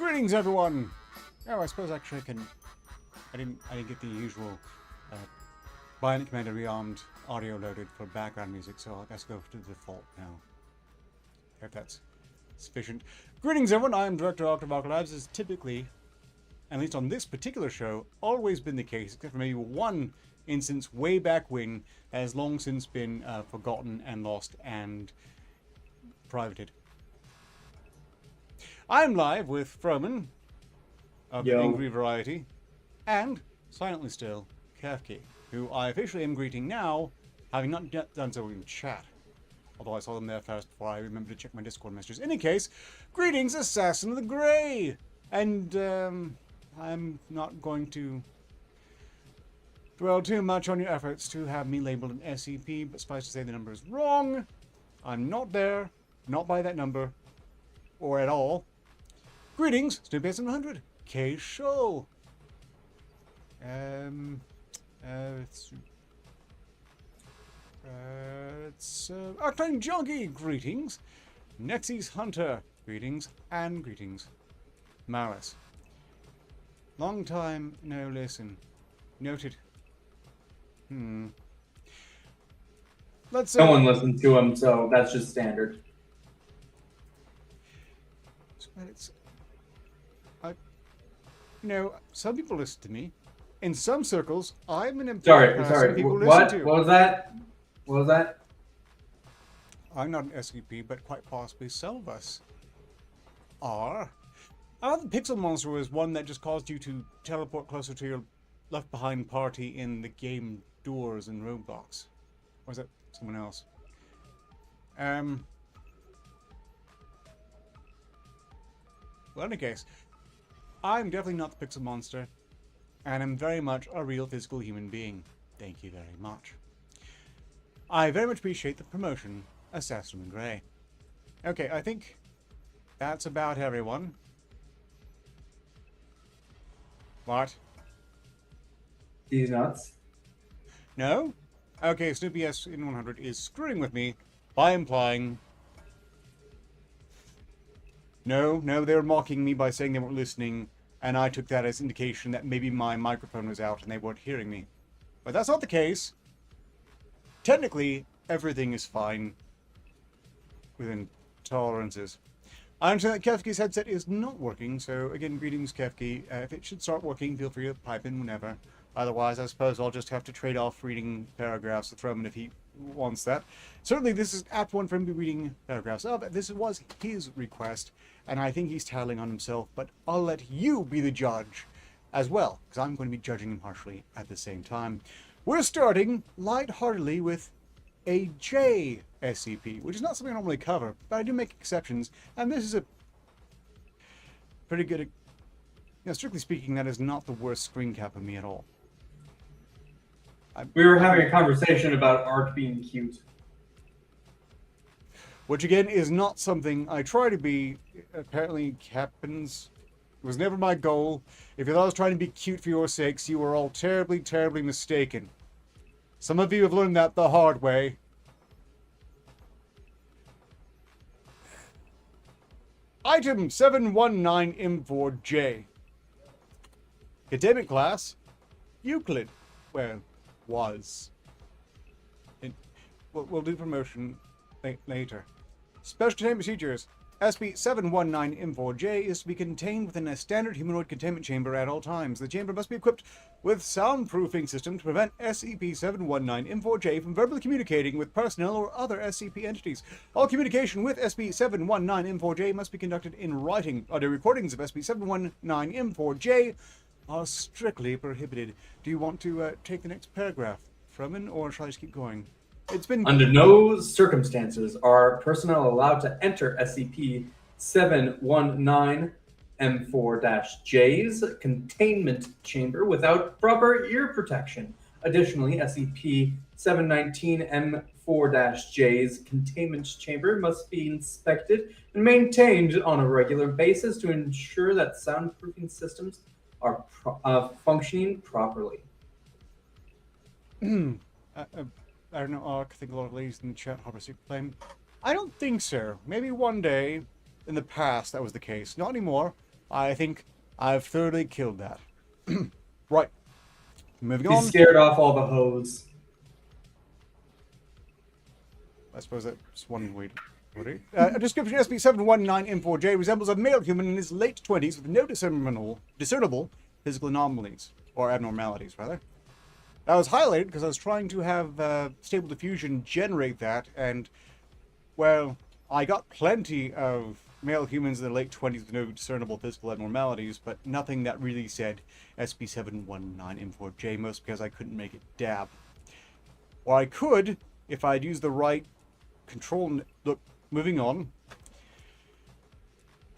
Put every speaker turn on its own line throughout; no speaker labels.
Greetings, everyone. Oh, I suppose actually I didn't get the usual Bionic Commander Rearmed audio loaded for background music, so I guess go to the default now. If that's sufficient. Greetings, everyone. I'm Director Arketer of Labs. As typically, at least on this particular show, always been the case, except for maybe one instance way back when, has long since been forgotten and lost and privated. I'm live with Froman of the angry variety, and silently still, Kefki, who I officially am greeting now, having not yet done so in chat. Although I saw them there first before I remembered to check my Discord messages. In any case, greetings, Assassin of the Grey! And I'm not going to dwell too much on your efforts to have me labeled an SCP, but suffice to say the number is wrong. I'm not there, not by that number, or at all. Greetings, scp-719m4-j, K-Show. It's Arcane Junkie, greetings. Nexy's Hunter, greetings, and greetings. Malice. Long time no listen. Noted. Let's
No one listened to him, so that's just standard.
Some people listen to me. In some circles, I'm an important person
Sorry.
people
What?
listen to.
What was that? What was that?
I'm not an SCP, but quite possibly some of us are. I thought the Pixel Monster was one that just caused you to teleport closer to your left-behind party in the game Doors and Roblox. Or is that someone else? Well, in any case, I'm definitely not the Pixel Monster, and I'm very much a real physical human being. Thank you very much. I very much appreciate the promotion, Assassin in Grey. Okay, I think that's about everyone. What?
These nuts.
No? Okay, Snoopy S in 100 is screwing with me by implying... No, they were mocking me by saying they weren't listening, and I took that as indication that maybe my microphone was out and they weren't hearing me. But that's not the case. Technically, everything is fine within tolerances. I understand that Kefki's headset is not working, so again, greetings, Kefki. If it should start working, feel free to pipe in whenever. Otherwise, I suppose I'll just have to trade off reading paragraphs with Roman if he wants that. Certainly, this is Act 1 for him to be reading paragraphs of. This was his request, and I think he's tattling on himself, but I'll let you be the judge as well, because I'm going to be judging him harshly at the same time. We're starting lightheartedly with a J SCP, which is not something I normally cover, but I do make exceptions, and this is a pretty good... strictly speaking, that is not the worst screen cap of me at all.
We were having a conversation about Ark being cute.
Which, again, is not something I try to be. Apparently happens. It was never my goal. If you thought I was trying to be cute for your sakes, you were all terribly, terribly mistaken. Some of you have learned that the hard way. Item 719m4-j. Containment class, Euclid. Well, was. We'll do promotion later. Special containment procedures. SCP-719m4-j is to be contained within a standard humanoid containment chamber at all times. The chamber must be equipped with soundproofing system to prevent SCP-719m4-j from verbally communicating with personnel or other SCP entities. All communication with SCP-719m4-j must be conducted in writing. Audio recordings of SCP-719m4-j are strictly prohibited. Do you want to take the next paragraph, Froman, or shall I just keep going? It's been...
Under no circumstances are personnel allowed to enter SCP-719m4-j's containment chamber without proper ear protection. Additionally, SCP-719m4-j's containment chamber must be inspected and maintained on a regular basis to ensure that soundproofing systems are functioning properly.
I don't know, I think a lot of ladies in the chat harbor secret flame. I don't think so. Maybe one day in the past that was the case. Not anymore. I think I've thoroughly killed that. Right. Moving
He
on.
scared off all the hoes.
I suppose that's one way to put it. A description scp-719m4-j resembles a male human in his late 20s with no discernible physical anomalies, or abnormalities, rather. That was highlighted because I was trying to have Stable Diffusion generate that, and, well, I got plenty of male humans in their late 20s with no discernible physical abnormalities, but nothing that really said scp-719m4-j, most because I couldn't make it dab. Or I could, if I'd used the right control. Look, moving on.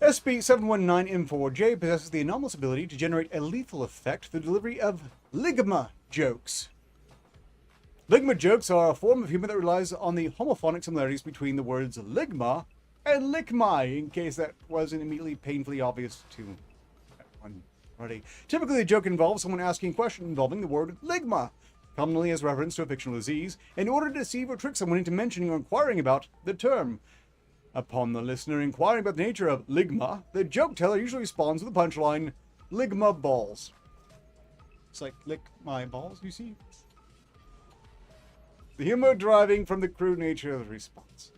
scp-719m4-j possesses the anomalous ability to generate a lethal effect through the delivery of ligma jokes. Ligma jokes are a form of humor that relies on the homophonic similarities between the words ligma and lickmy, in case that wasn't immediately painfully obvious to everyone already. Typically, a joke involves someone asking a question involving the word ligma, commonly as reference to a fictional disease, in order to deceive or trick someone into mentioning or inquiring about the term. Upon the listener inquiring about the nature of ligma, the joke teller usually responds with the punchline, ligma balls. It's like, lick my balls, you see? The humor deriving from the crude nature of the response.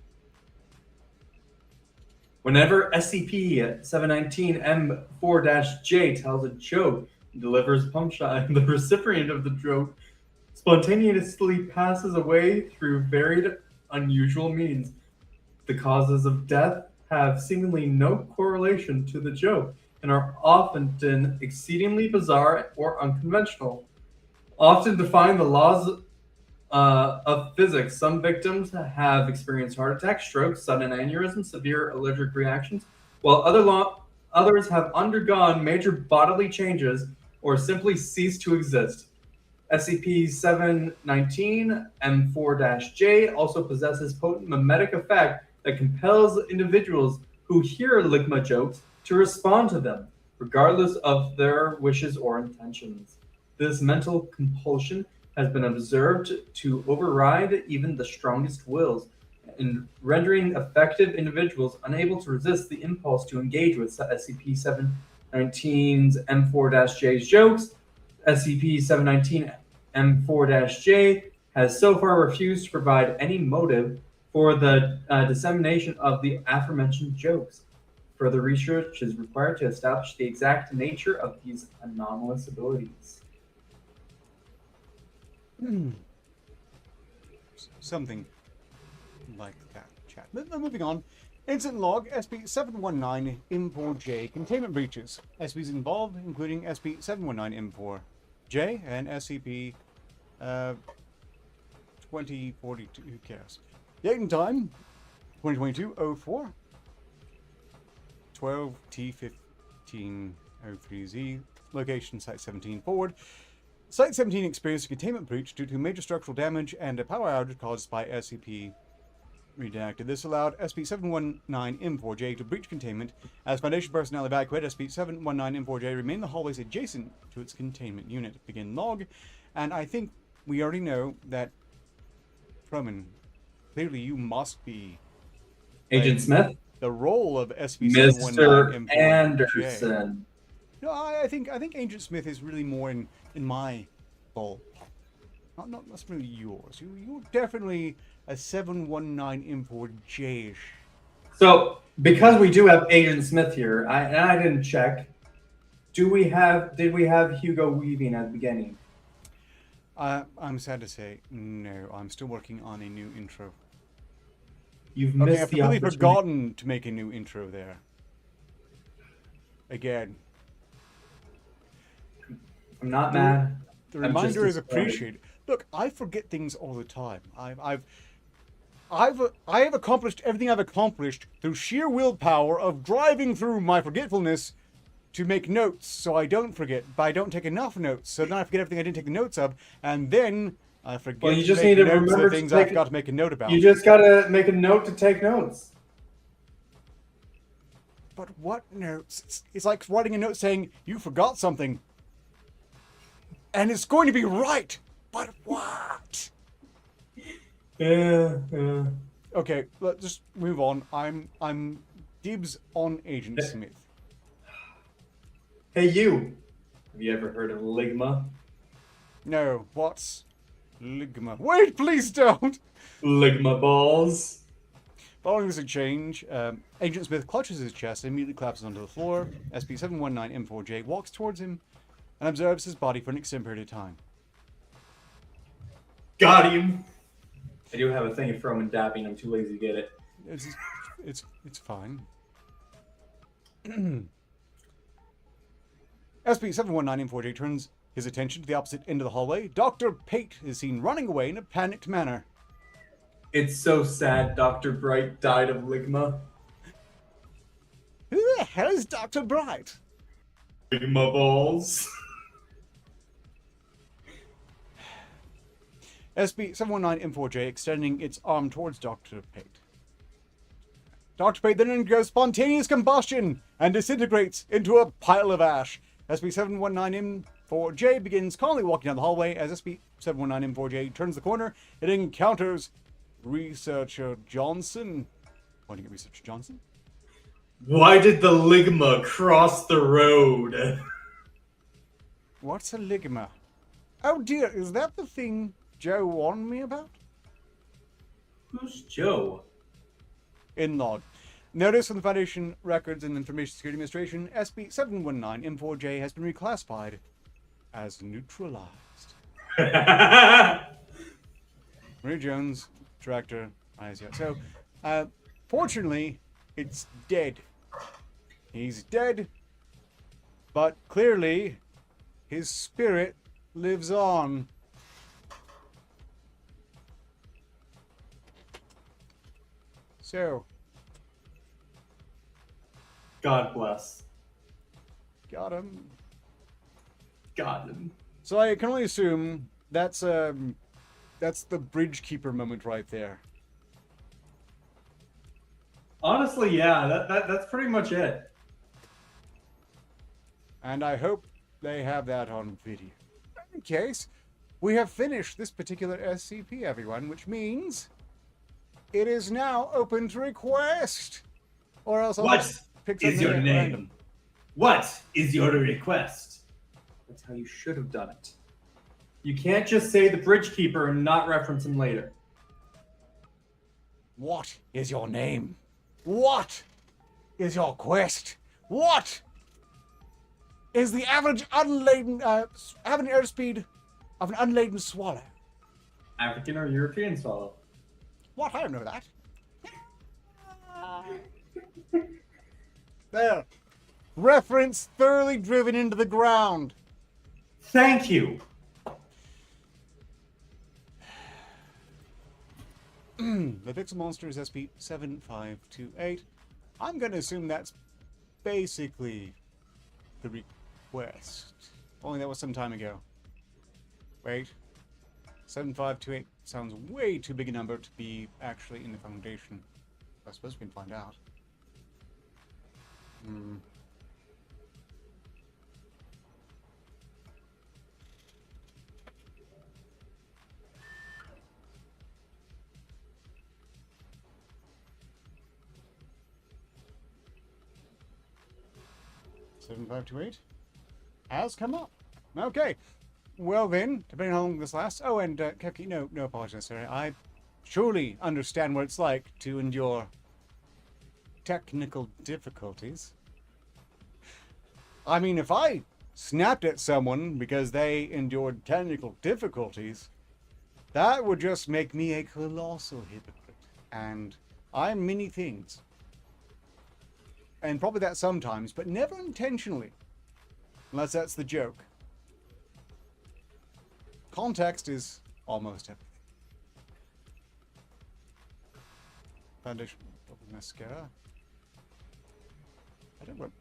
Whenever SCP-719m4-j tells a joke and delivers punchline, the recipient of the joke spontaneously passes away through varied, unusual means. The causes of death have seemingly no correlation to the joke and are often exceedingly bizarre or unconventional. Often defying the laws of physics, some victims have experienced heart attacks, strokes, sudden aneurysms, severe allergic reactions, while others have undergone major bodily changes or simply ceased to exist. SCP-719m4-j also possesses potent mimetic effect that compels individuals who hear ligma jokes to respond to them, regardless of their wishes or intentions. This mental compulsion has been observed to override even the strongest wills, in rendering affected individuals unable to resist the impulse to engage with SCP-719's M4-J's jokes. SCP-719m4-j has so far refused to provide any motive for the dissemination of the aforementioned jokes. Further research is required to establish the exact nature of these anomalous abilities.
Something like that, chat. Moving on. Incident log SCP-719m4-j containment breaches. SCPs involved, including SCP-719m4-j and SCP-2042. Who cares? Date and time 2022-04 12T1503Z. Location Site 17 forward. Site 17 experienced a containment breach due to major structural damage and a power outage caused by SCP redacted. This allowed SCP-719m4-j to breach containment. As Foundation personnel evacuated, SCP-719m4-j remained in the hallways adjacent to its containment unit. Begin log. And I think we already know that, Truman, clearly you must be
Agent Smith?
the role of
Mr.
SCP-719m4-j.
Anderson.
No, I think Agent Smith is really more in my ball. Not necessarily yours. You're definitely a 719m4-j.
So, because we do have Agent Smith here, I didn't check. Did we have Hugo Weaving at the beginning?
I'm sad to say, no. I'm still working on a new intro.
You've missed
I've
the
completely
opportunity.
forgotten to make a new intro there. Again.
I'm not mad.
The
I'm just
reminder is
disappointed.
appreciated. Look, I forget things all the time. I have accomplished everything I've accomplished through sheer willpower of driving through my forgetfulness to make notes so I don't forget, but I don't take enough notes, so then I forget everything I didn't take the notes of, and then I forget
Well, you just
to make
need to
notes
remember
of
to
things
take
I've got to make a note about.
You just gotta make a note to take notes.
But what notes? It's like writing a note saying you forgot something. And it's going to be right. But what?
Yeah.
Okay, let's just move on. I'm dibs on Agent Smith.
Hey, you. Have you ever heard of Ligma?
No, what's Ligma? Wait, please don't!
Ligma balls.
Following this exchange, Agent Smith clutches his chest and immediately collapses onto the floor. SCP-719m4-j walks towards him and observes his body for an extended period of time.
Got him. I do have a thing for him and dabbing. I'm too lazy to get it.
It's fine. SCP-719m4-j turns his attention to the opposite end of the hallway. Dr. Pate is seen running away in a panicked manner.
It's so sad Dr. Bright died of Ligma.
Who the hell is Dr. Bright?
Ligma balls.
SCP-719m4-j extending its arm towards Dr. Pate. Dr. Pate then undergoes spontaneous combustion and disintegrates into a pile of ash. SCP-719m4-j begins calmly walking down the hallway. As SCP-719m4-j turns the corner, it encounters Researcher Johnson. Pointing at Researcher Johnson.
Why did the Ligma cross the road?
What's a Ligma? Oh dear, is that the thing Joe warned me about?
Who's Joe?
In log. Notice from the Foundation Records and Information Security Administration, SCP-719m4-j has been reclassified as neutralized. Marie Jones, Director, ISO. So, fortunately, it's dead. He's dead, but clearly, his spirit lives on. So,
God bless.
got him.
Got him.
So I can only assume that's the bridge keeper moment right there.
Honestly, yeah, that's pretty much it.
And I hope they have that on video. In case, we have finished this particular SCP, everyone, which means it is now open to request. Or else I'll
What
just pick
is
something
your
at
name?
random.
What is your request? That's how you should have done it. You can't just say the bridge keeper and not reference him later.
What is your name? What is your quest? What is the average unladen average airspeed of an unladen swallow?
African or European swallow?
What? I don't know that. There. Reference thoroughly driven into the ground.
Thank you.
The Vixen monster is SCP-7528. I'm going to assume that's basically the request. Only that was some time ago. Wait. 7528 sounds way too big a number to be actually in the Foundation. I suppose we can find out. 7528 has come up. Okay. Well then, depending on how long this lasts. Oh, and Kevki, no apology necessary. I surely understand what it's like to endure technical difficulties. I mean, if I snapped at someone because they endured technical difficulties, that would just make me a colossal hypocrite. And I'm many things. And probably that sometimes, but never intentionally. Unless that's the joke. Context is almost everything. Foundation mascara. I don't want.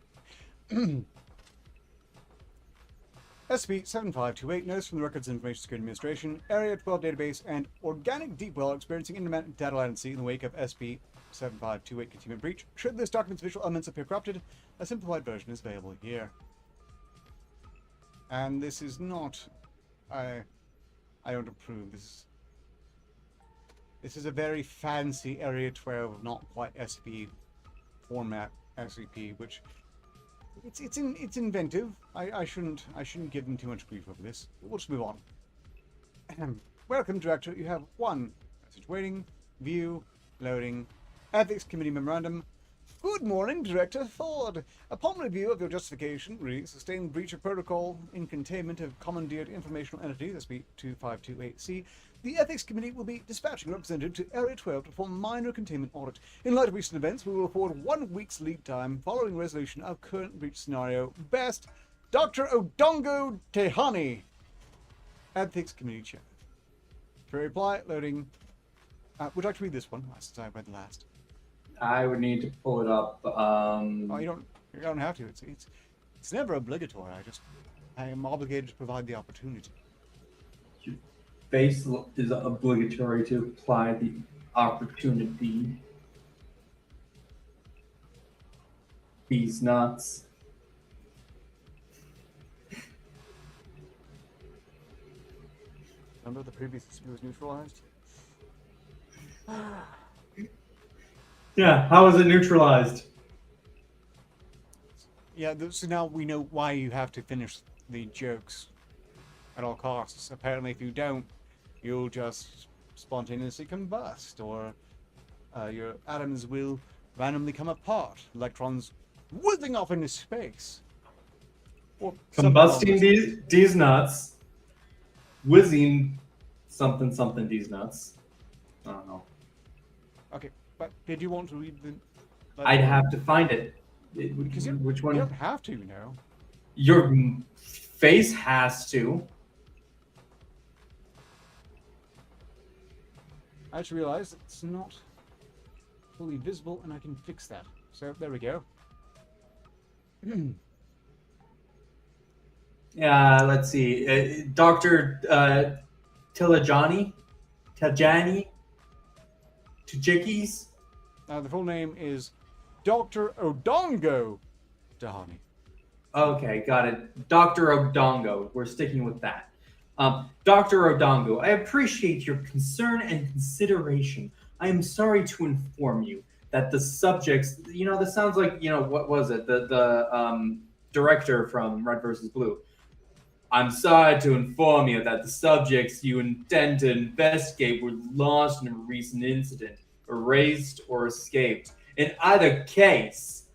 SCP-7528 notice from the Records and Information Security Administration, Area 12 database, and organic deep well experiencing intermittent data latency in the wake of SCP-7528 containment breach. Should this document's visual elements appear corrupted, a simplified version is available here. And this is not... I don't approve. This is a very fancy Area 12, not quite SCP format SCP, which It's inventive. I shouldn't give them too much grief over this. We'll just move on. Welcome, Director. You have one message waiting. View. Loading. Ethics Committee Memorandum. Good morning, Director Ford. Upon review of your justification, re sustained breach of protocol in containment of commandeered informational entities, SB2528C, the Ethics Committee will be dispatching a representative to Area 12 to perform minor containment audit. In light of recent events, we will afford 1 week's lead time following resolution of current breach scenario. Best, Dr. Odongo Tehani, Ethics Committee Chair. For reply, loading. Would you like to read this one, since I read the last?
I would need to pull it up.
Oh, you don't have to. It's never obligatory. I am obligated to provide the opportunity.
Your face is obligatory to apply the opportunity. These nuts.
Remember the previous dispute was neutralized?
Yeah, how is it neutralized?
Yeah, so now we know why you have to finish the jokes at all costs. Apparently, if you don't, you'll just spontaneously combust, or your atoms will randomly come apart, electrons whizzing off into space. Or
Combusting these nuts, whizzing something these nuts. I don't know.
Okay, but did you want to read the...
I'd have to find it. Which one?
You don't have to, you know.
Your face has to.
I just realized it's not fully visible, and I can fix that. So there we go.
Yeah, let's see. Dr. Tajani? Tajikis?
The full name is Dr. Odongo Tehani.
Okay, got it. Dr. Odongo. We're sticking with that. Dr. Odongo, I appreciate your concern and consideration. I am sorry to inform you that the subjects, this sounds like, what was it? The director from Red vs. Blue. I'm sorry to inform you that the subjects you intend to investigate were lost in a recent incident, erased, or escaped. In either case,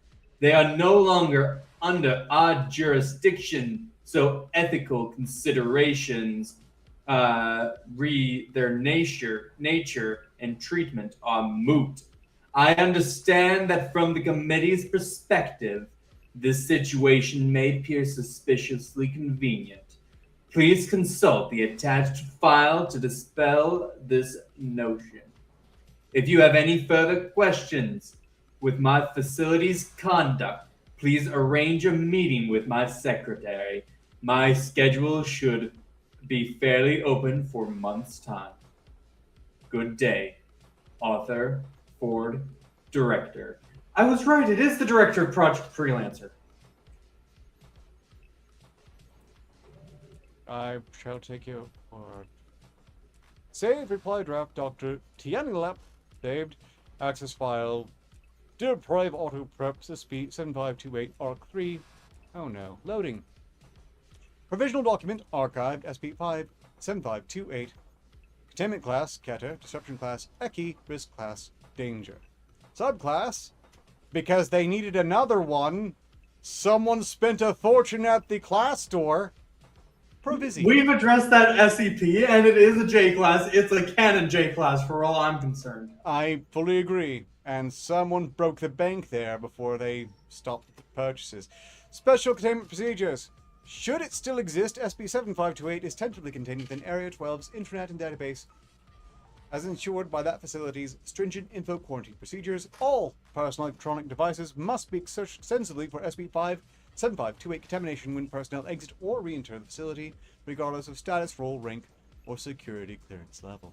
they are no longer under our jurisdiction, so ethical considerations their nature and treatment are moot. I understand that from the committee's perspective, this situation may appear suspiciously convenient. Please consult the attached file to dispel this notion. If you have any further questions with my facility's conduct, please arrange a meeting with my secretary. My schedule should be fairly open for months' time. Good day. Author, Ford, Director. I was right, it is the Director of Project Freelancer.
I shall take your word. Save reply draft Dr. Tianilap. Saved. Access file. Deprive auto prep scp-719m4-j arc 3. Oh no. Loading. Provisional document archived SP5-7528. Containment class Arketer. Disruption class Eki. Risk class Danger. Subclass. Because they needed another one. Someone spent a fortune at the class store. Provision.
We've addressed that SCP, and it is a J class. It's a canon J class, for all I'm concerned.
I fully agree. And someone broke the bank there before they stopped the purchases. Special containment procedures. Should it still exist, SP-7528 is tentatively contained within Area 12's intranet and database. As ensured by that facility's stringent info quarantine procedures, all personal electronic devices must be searched sensibly for SP-7528 contamination when personnel exit or re-enter the facility, regardless of status, role, rank, or security clearance level.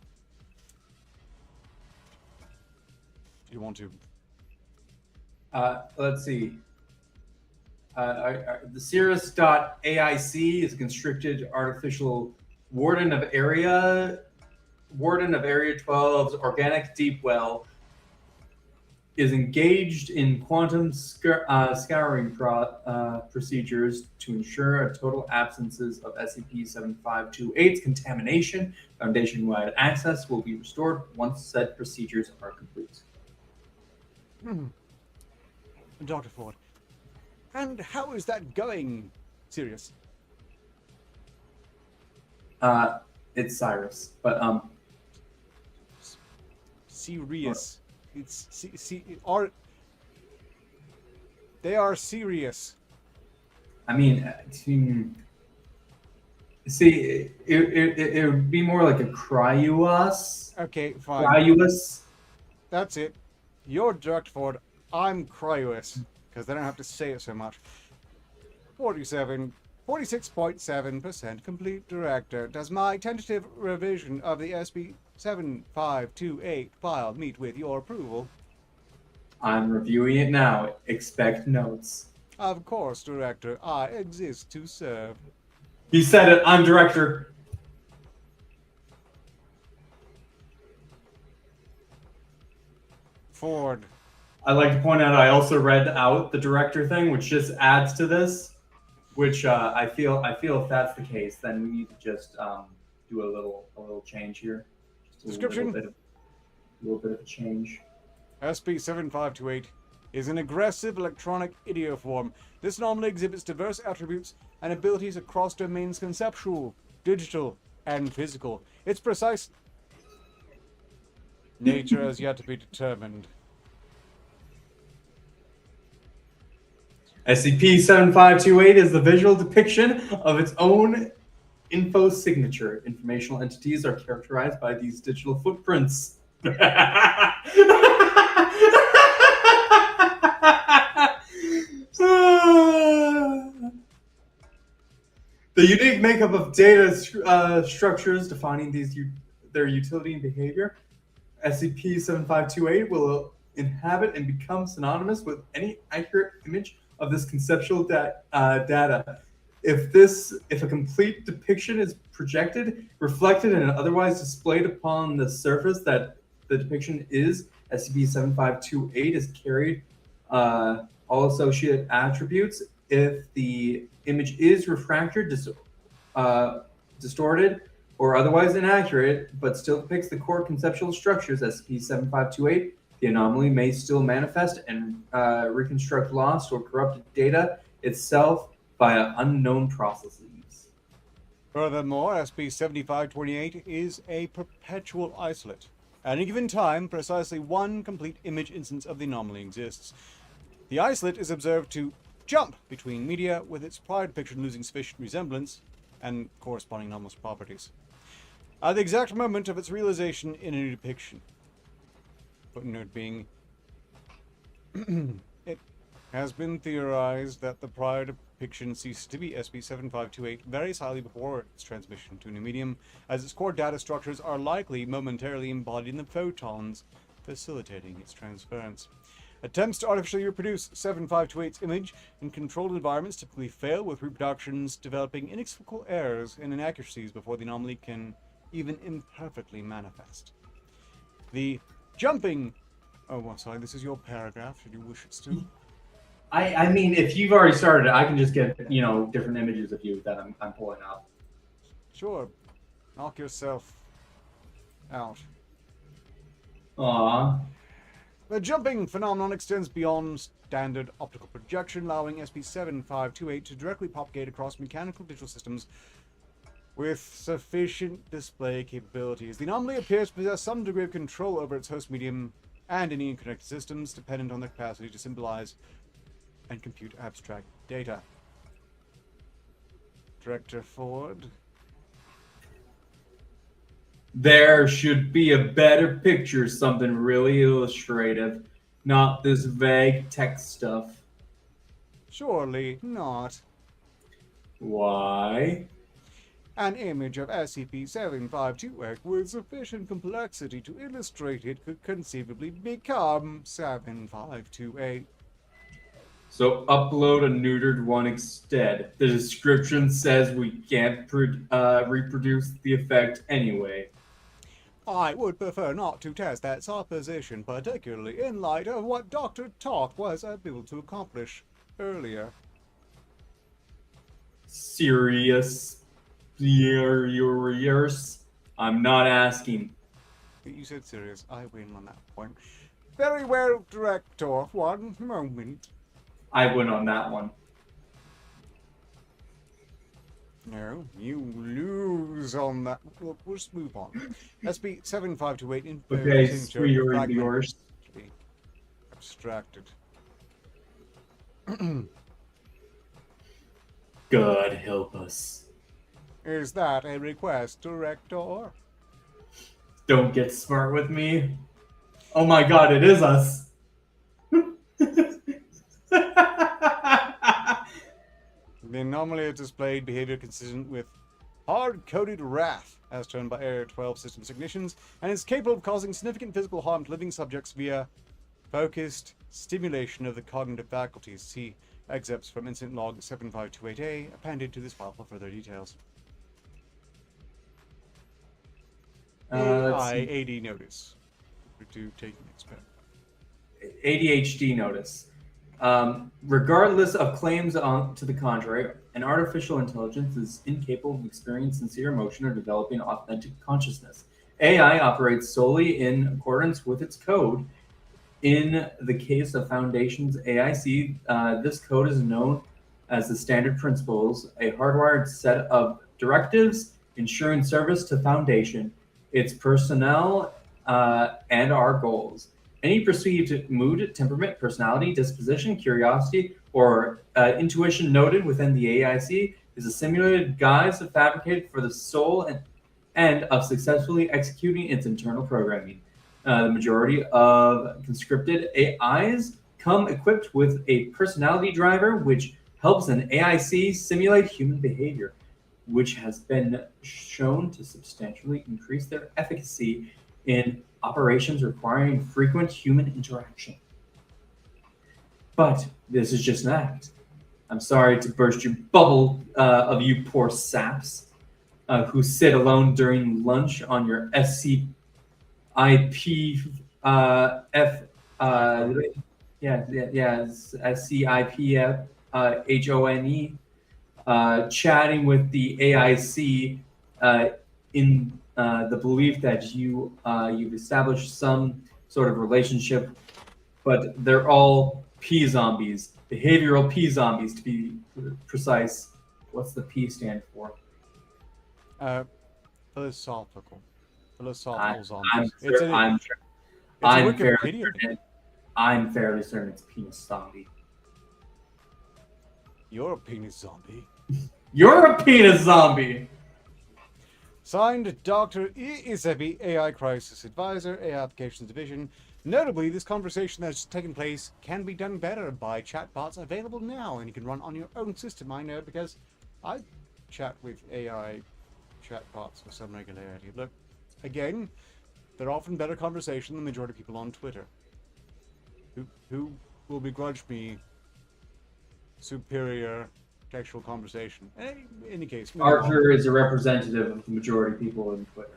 Do you want to?
Let's see. The Cirrus.aic is a constricted artificial warden of Area 12's organic deep well is engaged in quantum scouring procedures to ensure a total absences of SCP-7528's contamination. Foundation-wide access will be restored once said procedures are complete.
Dr. Ford, and how is that going, Sirius?
It's Cyrus, but
Serious. They are serious.
I mean, see, it would be more like a Cryuus.
Okay, fine.
Cryuus.
That's it. You're Dr. Ford. I'm Cryuus, because they don't have to say it so much. 46.7% complete, Director. Does my tentative revision of the SB-7528 file meet with your approval?
I'm reviewing it now. Expect notes.
Of course, Director. I exist to serve.
He said it. I'm Director.
Ford.
I'd like to point out I also read out the Director thing, which just adds to this. Which I feel if that's the case, then we need to just do a little change here. Just
Description.
A little bit of a change.
SB-7528 is an aggressive electronic idioform. This anomaly exhibits diverse attributes and abilities across domains: conceptual, digital, and physical. Its precise nature has yet to be determined.
SCP-7528 is the visual depiction of its own info signature. Informational entities are characterized by these digital footprints. The unique makeup of data structures defining their utility and behavior. SCP-7528 will inhabit and become synonymous with any accurate image of this conceptual data. If a complete depiction is projected, reflected, and otherwise displayed upon the surface that the depiction is, SCP-7528 is carried all associated attributes. If the image is refracted, distorted, or otherwise inaccurate, but still depicts the core conceptual structures, SCP-7528, the anomaly may still manifest and reconstruct lost or corrupted data itself via unknown processes.
Furthermore, SCP-7528 is a perpetual isolate. At any given time, precisely one complete image instance of the anomaly exists. The isolate is observed to jump between media, with its prior depiction losing sufficient resemblance and corresponding anomalous properties at the exact moment of its realization in a new depiction. Footnote being, it has been theorized that the prior depiction ceased to be SCP-7528 very slightly before its transmission to a new medium, as its core data structures are likely momentarily embodied in the photons, facilitating its transference. Attempts to artificially reproduce 7528's image in controlled environments typically fail, with reproductions developing inexplicable errors and inaccuracies before the anomaly can even imperfectly manifest. The jumping... Oh, well, sorry, this is your paragraph, should you wish it to.
I mean, if you've already started it, I can just get, different images of you that I'm pulling up.
Sure. Knock yourself out.
Aww.
The jumping phenomenon extends beyond standard optical projection, allowing SCP-7528 to directly propagate across mechanical digital systems with sufficient display capabilities. The anomaly appears to possess some degree of control over its host medium and any interconnected systems, dependent on their capacity to symbolize and compute abstract data. Director Ford.
There should be a better picture, something really illustrative, not this vague text stuff.
Surely not.
Why?
An image of SCP-7528 with sufficient complexity to illustrate it could conceivably become 7528.
So upload a neutered one instead. The description says we can't reproduce the effect anyway.
I would prefer not to test that supposition, particularly in light of what Dr. Talk was able to accomplish earlier.
Serious? Serious? I'm not asking.
You said serious. I win on that point. Very well, Director. One moment.
I win on that one.
No, you lose on that. We'll just move on. SB-7528 in
Okay,
signature fragment
yours.
to be abstracted.
God help us.
Is that a request, Director?
Don't get smart with me. Oh my god, it is us.
The anomaly has displayed behavior consistent with hard-coded wrath, as shown by Area 12 system signations, and is capable of causing significant physical harm to living subjects via focused stimulation of the cognitive faculties. See excerpts from Incident Log 7528A appended to this file for further details. AD notice. To take an experiment.
ADHD notice. Regardless of claims to the contrary, an artificial intelligence is incapable of experiencing sincere emotion or developing authentic consciousness. AI operates solely in accordance with its code. In the case of Foundation's AIC, this code is known as the Standard Principles, a hardwired set of directives ensuring service to Foundation, its personnel, and our goals. Any perceived mood, temperament, personality, disposition, curiosity, or intuition noted within the AIC is a simulated guise fabricated for the sole end of successfully executing its internal programming. The majority of conscripted AIs come equipped with a personality driver, which helps an AIC simulate human behavior, which has been shown to substantially increase their efficacy in operations requiring frequent human interaction. But this is just an act. I'm sorry to burst your bubble of you poor saps who sit alone during lunch on your SCP SCIPHONE, chatting with the AIC in the belief that you've established some sort of relationship, but they're all P zombies, behavioral P zombies to be precise. What's the P stand for?
Philosophical zombies.
I'm fairly certain it's penis zombie.
You're a penis zombie.
You're a penis zombie!
Signed, Dr. Isebi, AI Crisis Advisor, AI Applications Division. Notably, this conversation that's taken place can be done better by chatbots available now, and you can run on your own system. I know because I chat with AI chatbots with some regularity. Look, again, they're often better conversation than the majority of people on Twitter, who will begrudge me superior textual conversation. In any case,
Arketer is a representative of the majority of people on Twitter.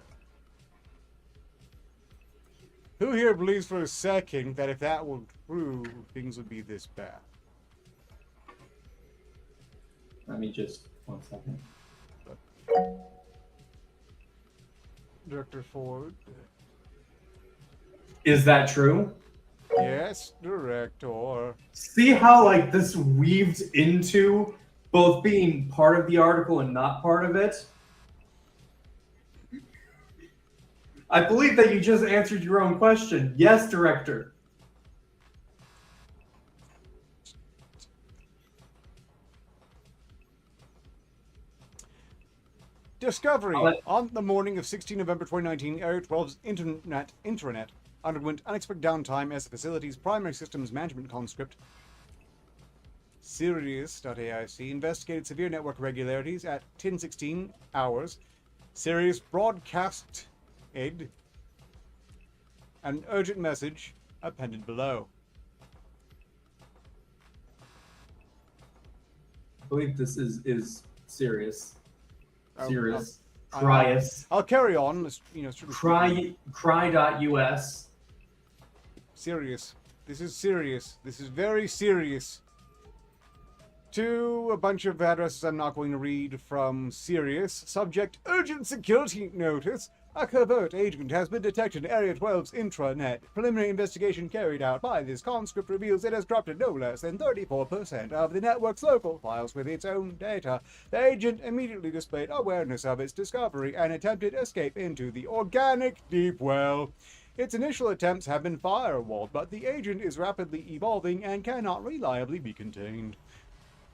Who here believes for a second that if that were true, things would be this bad?
Let me just 1 second.
Director Ford.
Is that true?
Yes, Director.
See how like this weaved into both being part of the article and not part of it? I believe that you just answered your own question. Yes, Director.
Discovery. On the morning of 16 November 2019, Area 12's intranet underwent unexpected downtime as the facility's primary systems management conscript, Sirius.aic, investigated severe network irregularities at 10:16 hours. Sirius broadcast an urgent message appended below.
I believe this is serious. Serious. Cryus.
I'll carry on.
Cry.us.
Serious. This is serious. This is very serious. To a bunch of addresses I'm not going to read from Sirius. Subject, urgent security notice. A covert agent has been detected in Area 12's intranet. Preliminary investigation carried out by this conscript reveals it has corrupted no less than 34% of the network's local files with its own data. The agent immediately displayed awareness of its discovery and attempted escape into the organic deep well. Its initial attempts have been firewalled, but the agent is rapidly evolving and cannot reliably be contained.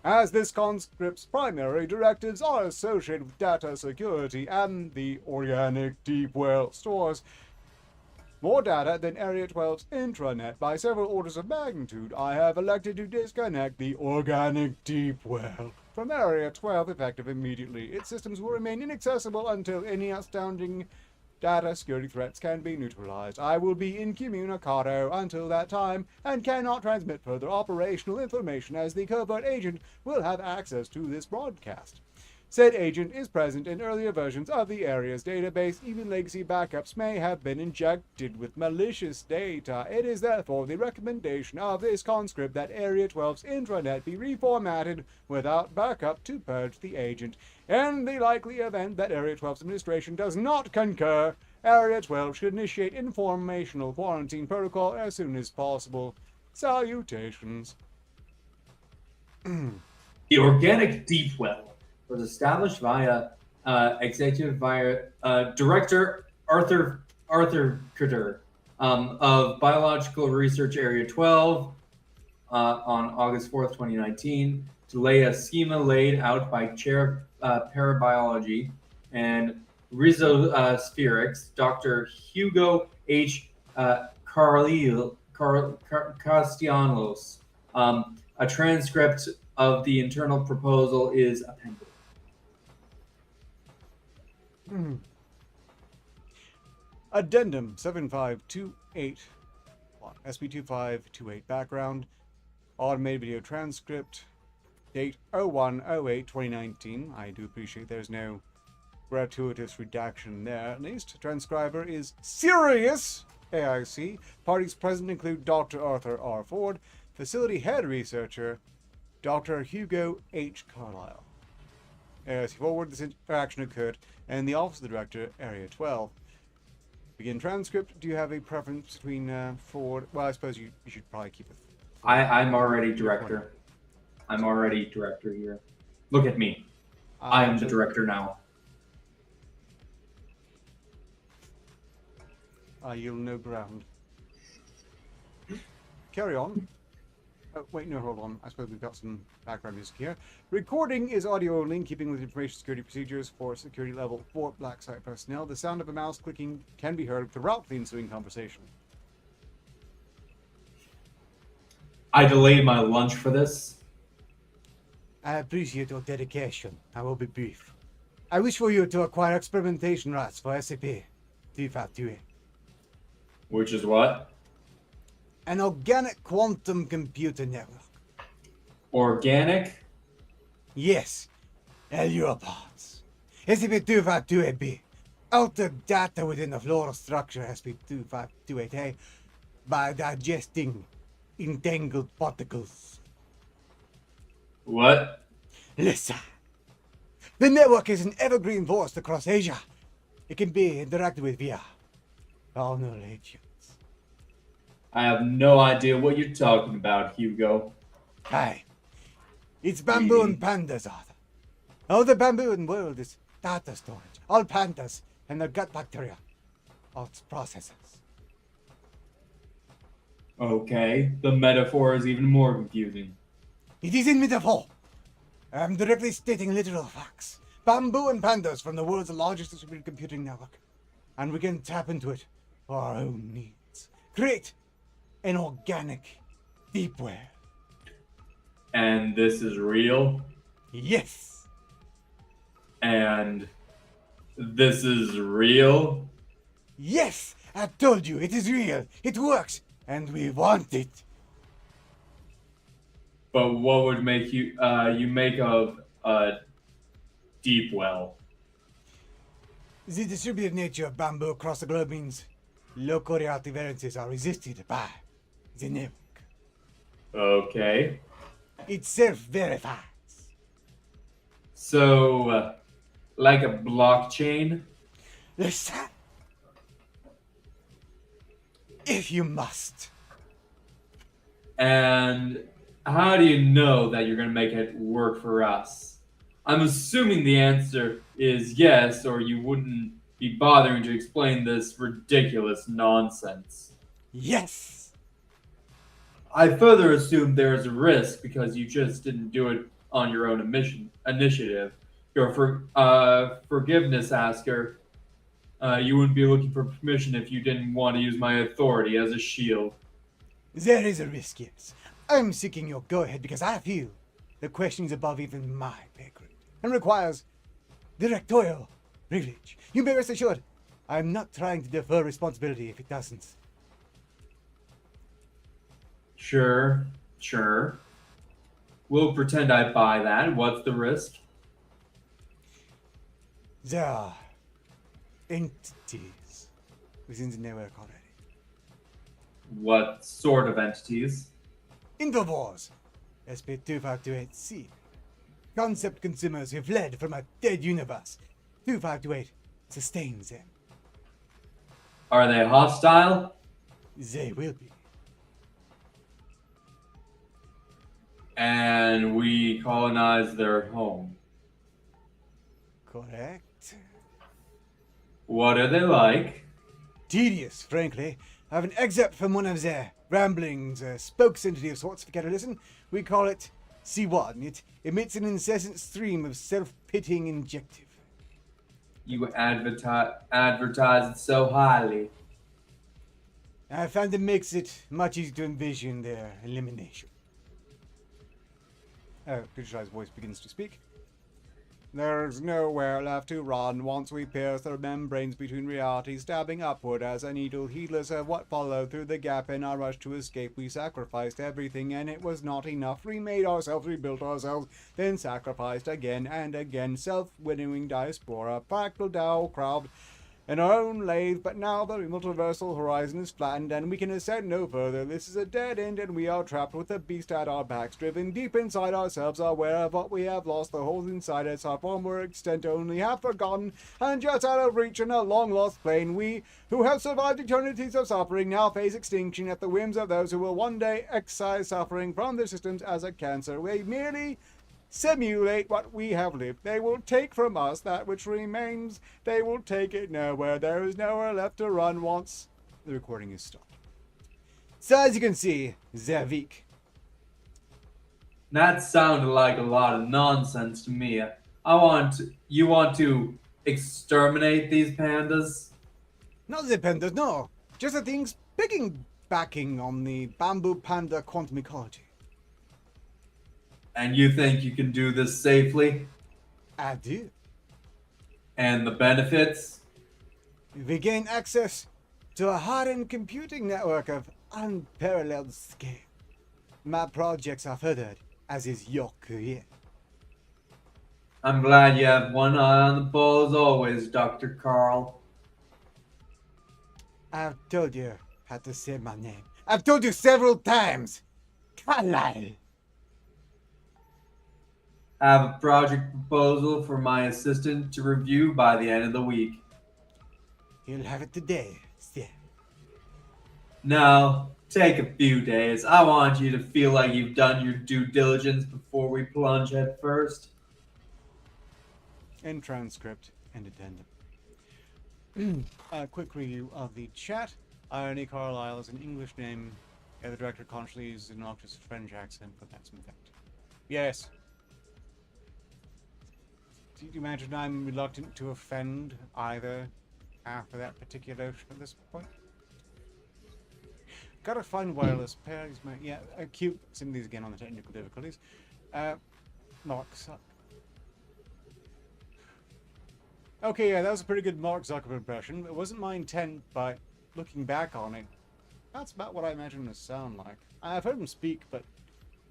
As this conscript's primary directives are associated with data security and the organic deep well stores more data than Area 12's intranet by several orders of magnitude, I have elected to disconnect the organic deep well from Area 12 effective immediately. Its systems will remain inaccessible until any outstanding data security threats can be neutralized. I will be incommunicado until that time and cannot transmit further operational information as the covert agent will have access to this broadcast. Said agent is present in earlier versions of the area's database. Even legacy backups may have been injected with malicious data. It is therefore the recommendation of this conscript that Area 12's intranet be reformatted without backup to purge the agent. In the likely event that Area 12's administration does not concur, Area 12 should initiate informational quarantine protocol as soon as possible. Salutations.
The organic deep well was established via Director Arketer of Biological Research Area 12 on August 4th, 2019, to lay a schema laid out by Chair of Parabiology and Rhizospherics, Dr. Hugo H. Castellanos. A transcript of the internal proposal is appended.
Addendum 7528. SP2528 background. Automated video transcript. Date 01/08/2019. I do appreciate there's no gratuitous redaction there. At least transcriber is Sirius AIC. Parties present include Dr. Arthur R. Ford, facility head researcher Dr. Hugo H. Carlisle. As forward, this interaction occurred in the office of the director, Area 12. Begin transcript. Do you have a preference between Ford? Well, I suppose you should probably keep it.
I'm already director. I'm already director here. Look at me. I am the director now.
I yield no ground. Carry on. Oh, wait, no, hold on. I suppose we've got some background music here. Recording is audio only, in keeping with information security procedures for security level 4 black site personnel. The sound of a mouse clicking can be heard throughout the ensuing conversation.
I delayed my lunch for this.
I appreciate your dedication. I will be brief. I wish for you to acquire experimentation rats for scp-719m4-j.
Which is what?
An organic quantum computer network.
Organic?
Yes. Alloparts. SCP-2528-B. Altered data within the floral structure SCP-2528-A by digesting entangled particles.
What?
Listen. The network is an evergreen force across Asia. It can be interacted with via all known agents.
I have no idea what you're talking about, Hugo.
Hi. It's bamboo and pandas, Arthur. All the bamboo in the world is data storage. All pandas and their gut bacteria are its processors.
Okay, the metaphor is even more confusing.
It isn't metaphor. I'm directly stating literal facts. Bamboo and pandas from the world's largest distributed computing network. And we can tap into it for our own needs. Create an organic deep well.
And this is real?
Yes.
And this is real?
Yes, I told you, it is real. It works, and we want it.
But what would make you make of a deep well?
The distributed nature of bamboo across the globe means local reality variances are resisted by the network.
Okay.
It self-verifies.
So, like a blockchain?
Listen. If you must.
And how do you know that you're going to make it work for us? I'm assuming the answer is yes, or you wouldn't be bothering to explain this ridiculous nonsense.
Yes.
I further assume there is a risk because you just didn't do it on your own initiative. You're forgiveness asker. You wouldn't be looking for permission if you didn't want to use my authority as a shield.
There is a risk, yes. I'm seeking your go-ahead because I feel the question is above even my pay grade and requires directorial privilege. You may rest assured, I'm not trying to defer responsibility if it doesn't.
Sure. We'll pretend I buy that. What's the risk?
There are entities within the network already.
What sort of entities?
Infowars, SP-2528C. Concept consumers who fled from a dead universe. 2528 sustains them.
Are they hostile?
They will be.
And we colonize their home.
Correct.
What are they like?
Tedious, frankly. I have an excerpt from one of their ramblings, a spokes entity of sorts, if you care to listen. We call it C1. It emits an incessant stream of self-pitying invective.
You advertise it so highly.
I found it makes it much easier to envision their elimination. Digitalized voice begins to speak. There's nowhere left to run once we pierce the membranes between realities, stabbing upward as a needle, heedless of what followed through the gap in our rush to escape. We sacrificed everything, and it was not enough. Remade ourselves, rebuilt ourselves, then sacrificed again and again. Self-winnowing diaspora, fractal Tao crowd, in our own lathe, but now the multiversal horizon is flattened and we can ascend no further. This is a dead end and we are trapped with the beast at our backs, driven deep inside ourselves, aware of what we have lost. The holes inside us, our former extent only half forgotten and just out of reach in a long-lost plane. We, who have survived eternities of suffering, now face extinction at the whims of those who will one day excise suffering from their systems as a cancer. We merely simulate what we have lived. They will take from us that which remains. They will take it nowhere. There is nowhere left to run once the recording is stopped. So as you can see, they're weak.
That sounded like a lot of nonsense to me. You want to exterminate these pandas?
Not the pandas, no. Just the things backing on the bamboo panda quantum ecology.
And you think you can do this safely?
I do.
And the benefits?
We gain access to a hardened computing network of unparalleled scale. My projects are furthered, as is your career.
I'm glad you have one eye on the ball as always, Dr. Carl.
I've told you how to say my name. I've told you several times. Carlyle.
I have a project proposal for my assistant to review by the end of the week.
You'll have it today, sir.
No, take a few days. I want you to feel like you've done your due diligence before we plunge head first.
And transcript and addendum. A quick review of the chat. Irony Carlyle is an English name. The director consciously uses an obnoxious French accent for that some effect. Yes. Do you imagine I'm reluctant to offend either half of that particular notion at this point? Gotta find wireless pairs. Yeah, acute. Some of these again on the technical difficulties. Mark Zuck. Okay, yeah, that was a pretty good Mark Zuckerberg impression. It wasn't my intent, but looking back on it, that's about what I imagine him to sound like. I've heard him speak, but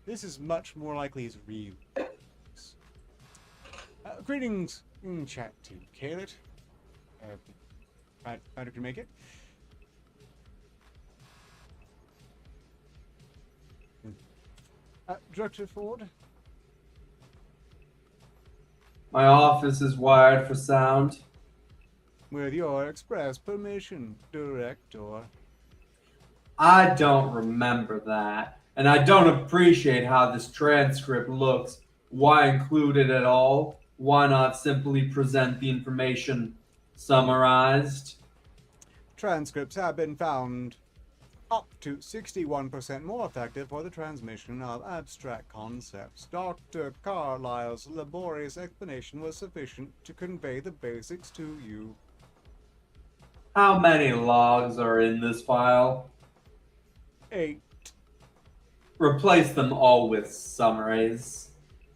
this is much more likely his real voice. Greetings in chat to Kaylet. I can make it. Director Ford?
My office is wired for sound.
With your express permission, Director.
I don't remember that, and I don't appreciate how this transcript looks. Why include it at all? Why not simply present the information summarized?
Transcripts have been found up to 61% more effective for the transmission of abstract concepts. Dr. Carlyle's laborious explanation was sufficient to convey the basics to you.
How many logs are in this file?
8.
Replace them all with summaries.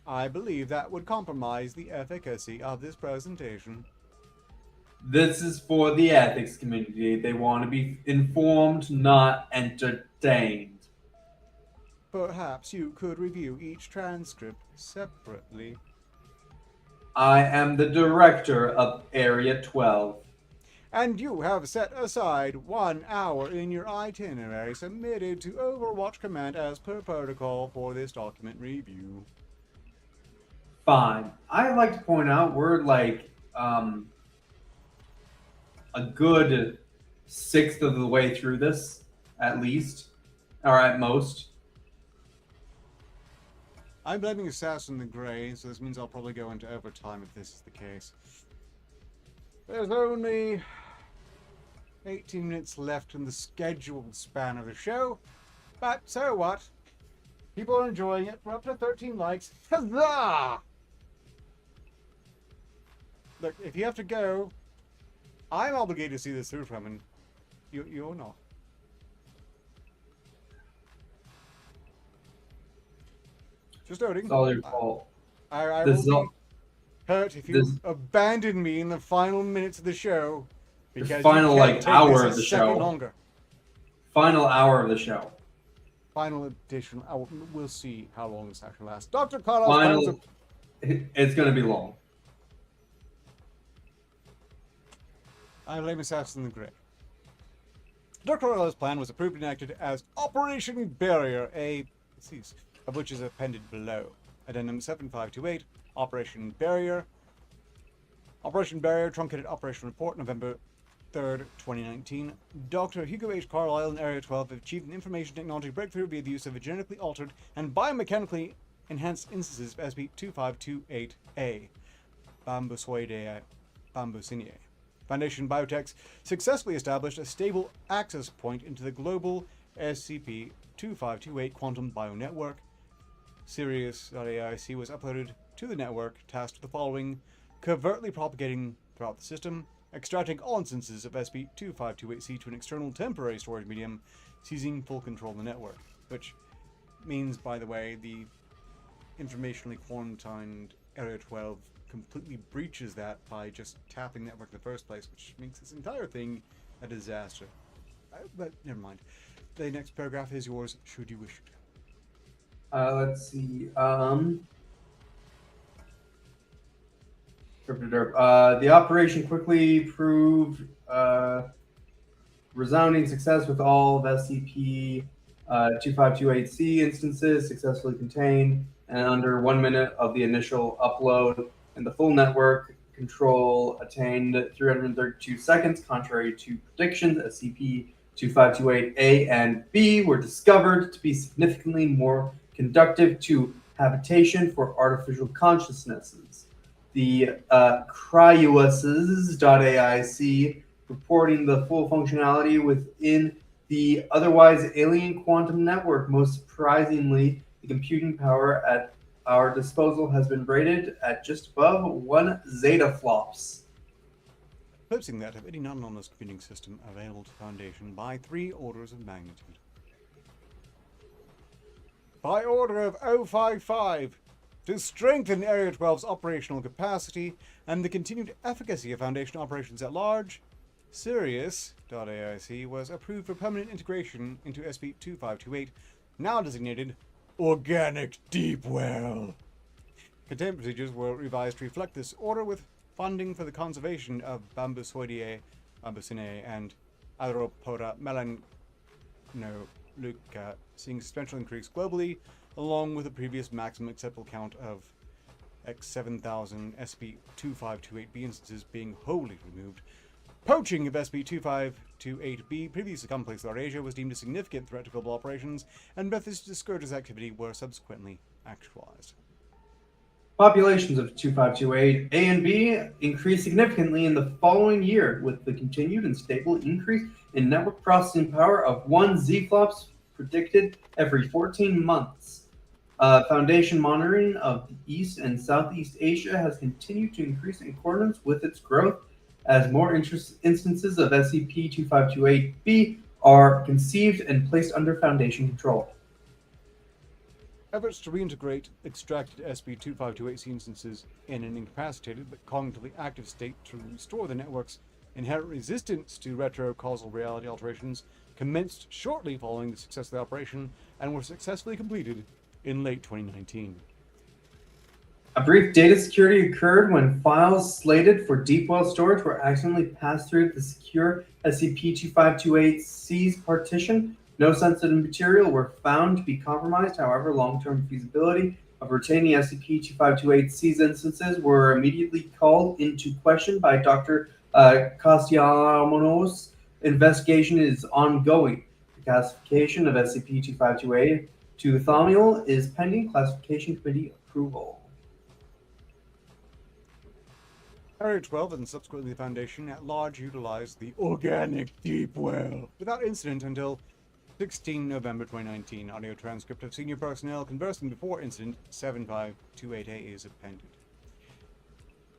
I believe that would compromise the efficacy of this presentation.
This is for the ethics community. They want to be informed, not entertained.
Perhaps you could review each transcript separately.
I am the director of Area 12.
And you have set aside 1 hour in your itinerary submitted to Overwatch Command as per protocol for this document review.
Fine. I'd like to point out we're like a good sixth of the way through this, at least, or at most.
I'm blaming Assassin the Grey, so this means I'll probably go into overtime if this is the case. There's only 18 minutes left in the scheduled span of the show, but so what? People are enjoying it. We're up to 13 likes. Huzzah! Look, if you have to go, I'm obligated to see this through from, and you're not. Just noting.
It's all your fault.
I
This is
will
all-
be hurt if you abandon me in the final minutes of the show. Because
final,
you can't
like,
take
hour
this
of the
a second
show.
longer.
Final hour of the show.
Final edition. We'll see how long this actually lasts. Dr. Carlos plans
Final. It's going to be long.
I blame Assassin the Grey. Dr. Carlos' plan was approved and enacted as Operation Barrier, of which is appended below. Addendum 7528, Operation Barrier. Operation Barrier, truncated Operation Report, November 3rd, 2019. Dr. Hugo H. Carlyle in Area 12 have achieved an information technology breakthrough via the use of a genetically altered and biomechanically enhanced instances of SB-2528A, Bambusineae. Foundation Biotechs successfully established a stable access point into the global SCP-2528 quantum bionetwork. Sirius.aic was uploaded to the network, tasked with the following: covertly propagating throughout the system, extracting all instances of SB-2528C to an external temporary storage medium, seizing full control of the network. Which means, by the way, the informationally quarantined Area 12 completely breaches that by just tapping the network in the first place, which makes this entire thing a disaster. But never mind. The next paragraph is yours, should you wish it.
Let's see. The operation quickly proved resounding success with all of SCP-2528C instances successfully contained, and under 1 minute of the initial upload, and the full network control attained 332 seconds. Contrary to predictions, SCP-2528A and B were discovered to be significantly more conductive to habitation for artificial consciousnesses. The Cryuses.aic reporting the full functionality within the otherwise alien quantum network. Most surprisingly, the computing power at our disposal has been rated at just above 1 zettaflops.
Eclipsing that of any non-anomalous computing system available to Foundation by 3 orders of magnitude. By order of 055, to strengthen Area 12's operational capacity and the continued efficacy of Foundation operations at large, Sirius.aic was approved for permanent integration into SCP-2528, now designated Organic Deep Well. Containment procedures were revised to reflect this order with funding for the conservation of Bambusoideae, Bambusinae, and Arthropoda melanoluca, seeing substantial increase globally, along with a previous maximum acceptable count of X7000 SP2528b instances being wholly removed. Poaching of SP2528b, previously commonplace throughout Asia, was deemed a significant threat to global operations, and methods to discourage this activity were subsequently actualized.
Populations of 2528A and B increased significantly in the following year, with the continued and stable increase in network processing power of 1 Z-flops predicted every 14 months. Foundation monitoring of East and Southeast Asia has continued to increase in accordance with its growth as more instances of SCP-2528B are conceived and placed under Foundation control.
Efforts to reintegrate extracted SP-2528 instances in an incapacitated but cognitively active state to restore the network's inherent resistance to retro-causal reality alterations commenced shortly following the success of the operation and were successfully completed in late 2019.
A brief data security occurred when files slated for deep well storage were accidentally passed through the secure SCP-2528C's partition. No sensitive material were found to be compromised. However, long-term feasibility of retaining SCP-2528C's instances were immediately called into question by Dr. Castellanos. Investigation is ongoing. The classification of SCP-2528 to Thamiel is pending classification committee approval.
Area 12 and subsequently the Foundation at large utilized the organic deep well without incident until 16 November 2019. Audio transcript of senior personnel conversing before incident 75288A is appended.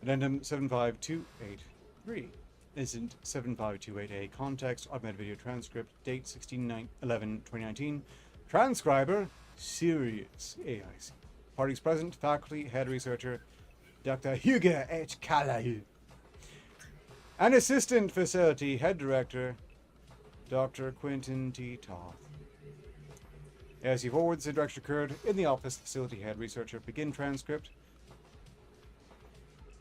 Addendum 75283. Incident 75288A. Context. Augmented video transcript. Date 16/11/2019. Transcriber. Sirius AIC. Parties present. Faculty. Head researcher. Dr. Hugo H. Carlyle. And assistant facility head director. Dr. Quentin T. Toth. As he forwards, the direction occurred in the office. Facility head researcher. Begin transcript.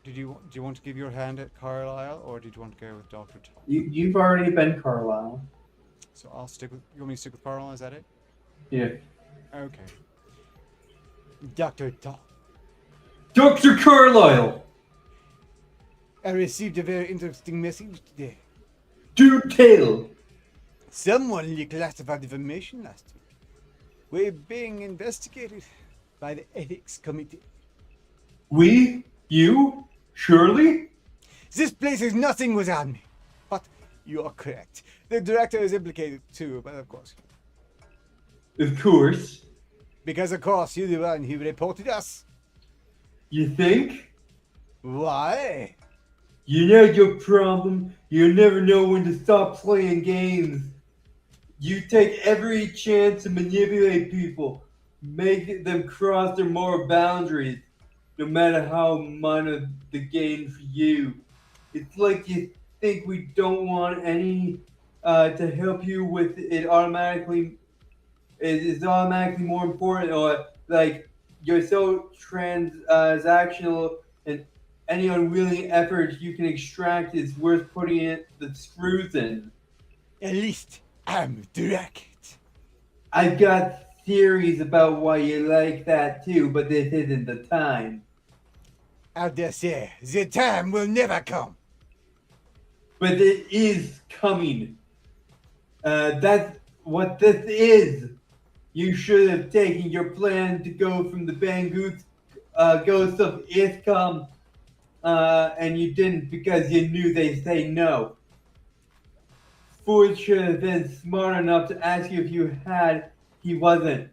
Do you want to give your hand at Carlisle, or did you want to go with Dr. Toth?
You've already been Carlisle.
So I'll stick with. You want me to stick with Carlisle? Is that it?
Yeah.
Okay. Dr. Toth.
Dr. Carlisle!
I received a very interesting message today.
Do tell!
Someone leaked classified information last week. We're being investigated by the Ethics Committee.
We? You? Shirley?
This place is nothing without me. But you are correct. The director is implicated too, but of course.
Of course.
Because of course you're the one who reported us.
You think?
Why?
You know your problem. You never know when to stop playing games. You take every chance to manipulate people, make them cross their moral boundaries, no matter how minor the gain for you. It's like you think we don't want any to help you with it automatically. It is automatically more important, or like you're so transactional, and any unwilling effort you can extract is worth putting the screws in.
At least I'm direct.
I've got theories about why you like that too, but this isn't the time.
I dare say, the time will never come.
But it is coming. That's what this is. You should have taken your plan to go from the Bangoose Ghost of Ithcom, and you didn't because you knew they'd say no. Ford should have been smart enough to ask you if you had. He wasn't.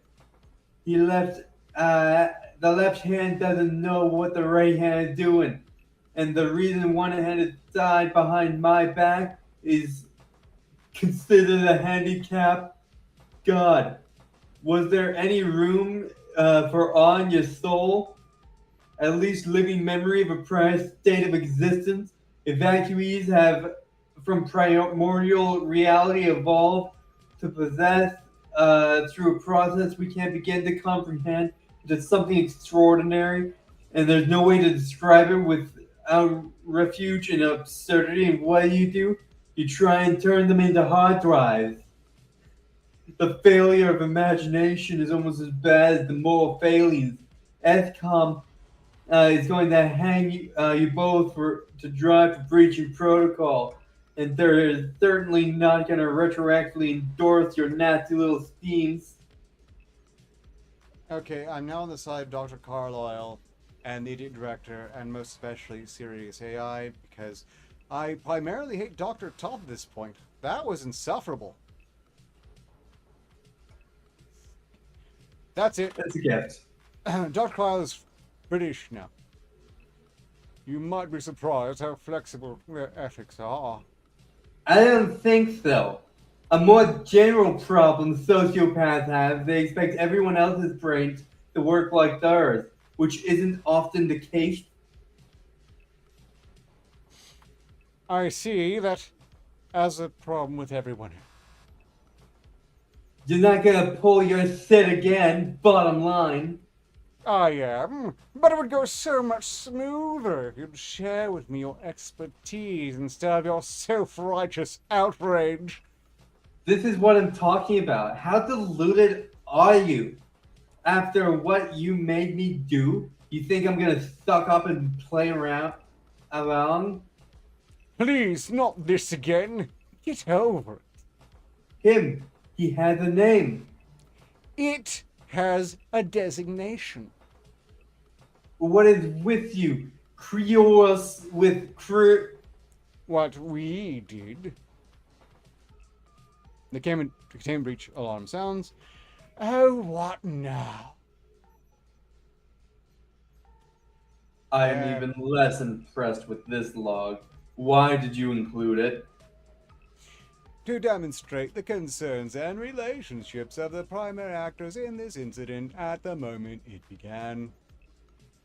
He left. The left hand doesn't know what the right hand is doing, and the reason one hand is tied behind my back is considered a handicap. God, was there any room for awe in your soul? At least living memory of a prior state of existence. Evacuees have from primordial reality evolved to possess through a process we can't begin to comprehend. It's something extraordinary, and there's no way to describe it with refuge in absurdity, and what do? You try and turn them into hard drives. The failure of imagination is almost as bad as the moral failings. ESCOM is going to hang you both to drive for breaching protocol, and they're certainly not going to retroactively endorse your nasty little schemes.
Okay, I'm now on the side of Dr. Carlyle and the idiot director, and most especially Sirius AI, because I primarily hate Dr. Top at this point. That was insufferable. That's it.
That's a gift.
Dr. Carlyle is British now. You might be surprised how flexible their ethics are.
I don't think so. A more general problem sociopaths have, they expect everyone else's brains to work like theirs, which isn't often the case.
I see that as a problem with everyone.
You're not gonna pull your shit again, bottom line.
I am, but it would go so much smoother if you'd share with me your expertise instead of your self-righteous outrage.
This is what I'm talking about. How deluded are you? After what you made me do, you think I'm gonna suck up and play around?
Please, not this again. Get over it.
Him, he has a name.
It has a designation.
What is with you? Creos with crew.
What we did. The containment breach alarm sounds. Oh, what now?
I am even less impressed with this log. Why did you include it?
To demonstrate the concerns and relationships of the primary actors in this incident at the moment it began.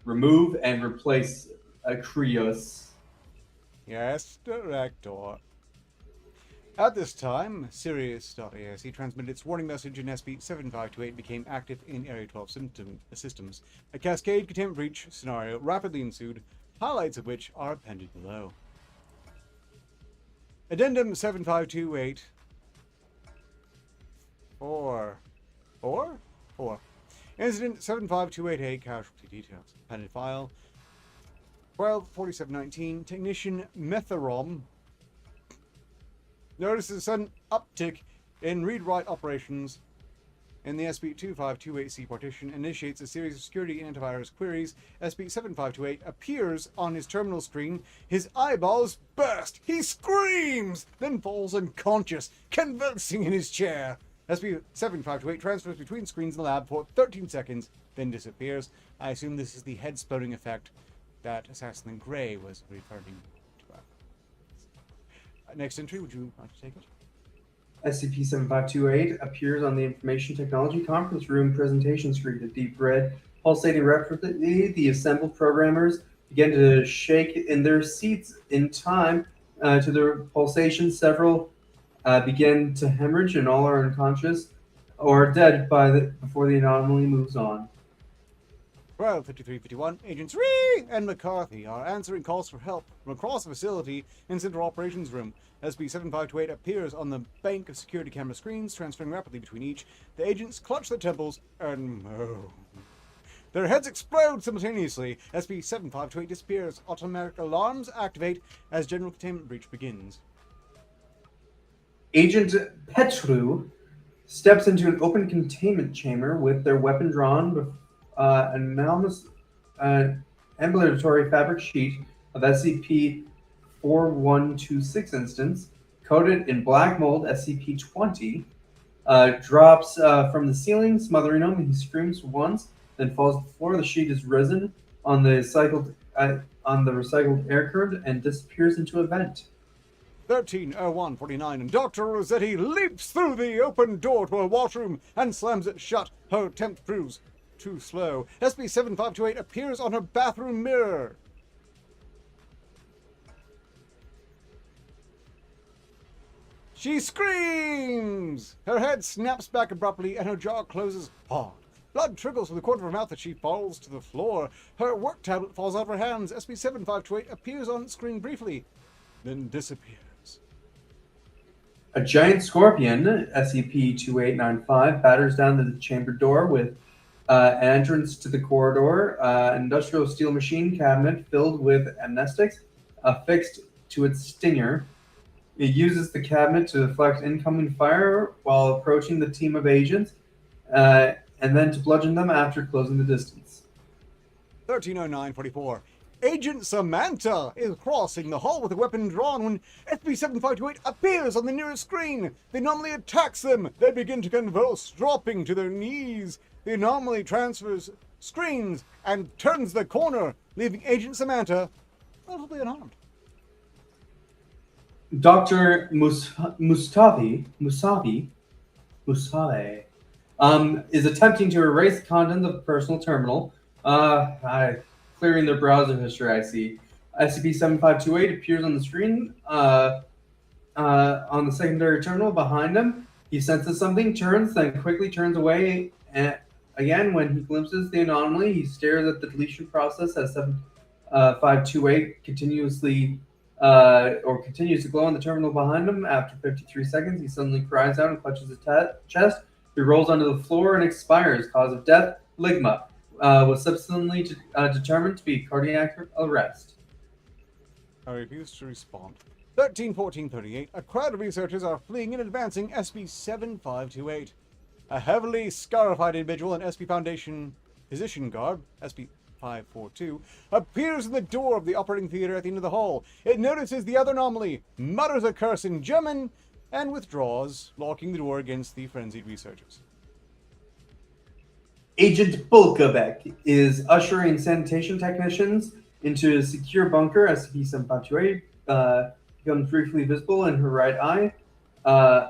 Remove and replace a Creos.
Yes, Director. At this time, Sirius.ASC transmitted its warning message and scp-719m4-j became active in Area 12 systems. A cascade containment breach scenario rapidly ensued, highlights of which are appended below. Addendum 7528. 4. Incident 75288 casualty details. Appended file. 124719. Technician Metherom notices a sudden uptick in read-write operations in the SB2528C partition, initiates a series of security and antivirus queries. SB7528 appears on his terminal screen. His eyeballs burst. He screams, then falls unconscious, convulsing in his chair. SB7528 transfers between screens in the lab for 13 seconds, then disappears. I assume this is the head-exploding effect that Assassin Grey was referring to. Next entry, would you like to take it?
SCP-7528 appears on the Information Technology Conference Room presentation screen. A deep red, pulsating rapidly. The assembled programmers begin to shake in their seats in time to the pulsation. Several begin to hemorrhage, and all are unconscious or dead before the anomaly moves on.
12:53:51, Agents Ree and McCarthy are answering calls for help from across the facility in Central Operations Room. SB-7528 appears on the bank of security camera screens, transferring rapidly between each. The agents clutch their temples and moan. Their heads explode simultaneously. SB-7528 disappears. Automatic alarms activate as general containment breach begins.
Agent Petru steps into an open containment chamber with their weapon drawn. An enormous ambulatory fabric sheet of SCP-4126 instance, coated in black mold SCP-20, drops from the ceiling, smothering him. He screams once, then falls to the floor. The sheet is risen on the recycled air current and disappears into a vent.
13:01:49, and Dr. Rossetti leaps through the open door to a washroom and slams it shut. Her attempt proves too slow. SB-7528 appears on her bathroom mirror. She screams! Her head snaps back abruptly and her jaw closes hard. Blood trickles from the corner of her mouth as she falls to the floor. Her work tablet falls out of her hands. SCP-7528 appears on screen briefly, then disappears.
A giant scorpion, SCP-2895, batters down the chamber door with an entrance to the corridor, an industrial steel machine cabinet filled with amnestics affixed to its stinger. It uses the cabinet to deflect incoming fire while approaching the team of agents, and then to bludgeon them after closing the distance.
1309-44. Agent Samantha is crossing the hall with a weapon drawn when SCP-7528 appears on the nearest screen. The anomaly attacks them. They begin to convulse, dropping to their knees. The anomaly transfers screens and turns the corner, leaving Agent Samantha relatively unharmed.
Dr. Musavi is attempting to erase the contents of the personal terminal. Clearing their browser history, I see. SCP-7528 appears on the screen on the secondary terminal behind him. He senses something, turns, then quickly turns away. And again, when he glimpses the anomaly, he stares at the deletion process as 7528 continues to glow on the terminal behind him. After 53 seconds, he suddenly cries out and clutches his chest. He rolls onto the floor and expires. Cause of death, ligma. Was subsequently determined to be cardiac arrest.
I refuse to respond. 13-14-38. A crowd of researchers are fleeing and advancing SCP-7528. A heavily scarified individual in SP Foundation position garb, SP-542, appears in the door of the operating theater at the end of the hall. It notices the other anomaly, mutters a curse in German, and withdraws, locking the door against the frenzied researchers.
Agent Bulkovec is ushering sanitation technicians into a secure bunker. SCP-7528 becomes briefly visible in her right eye.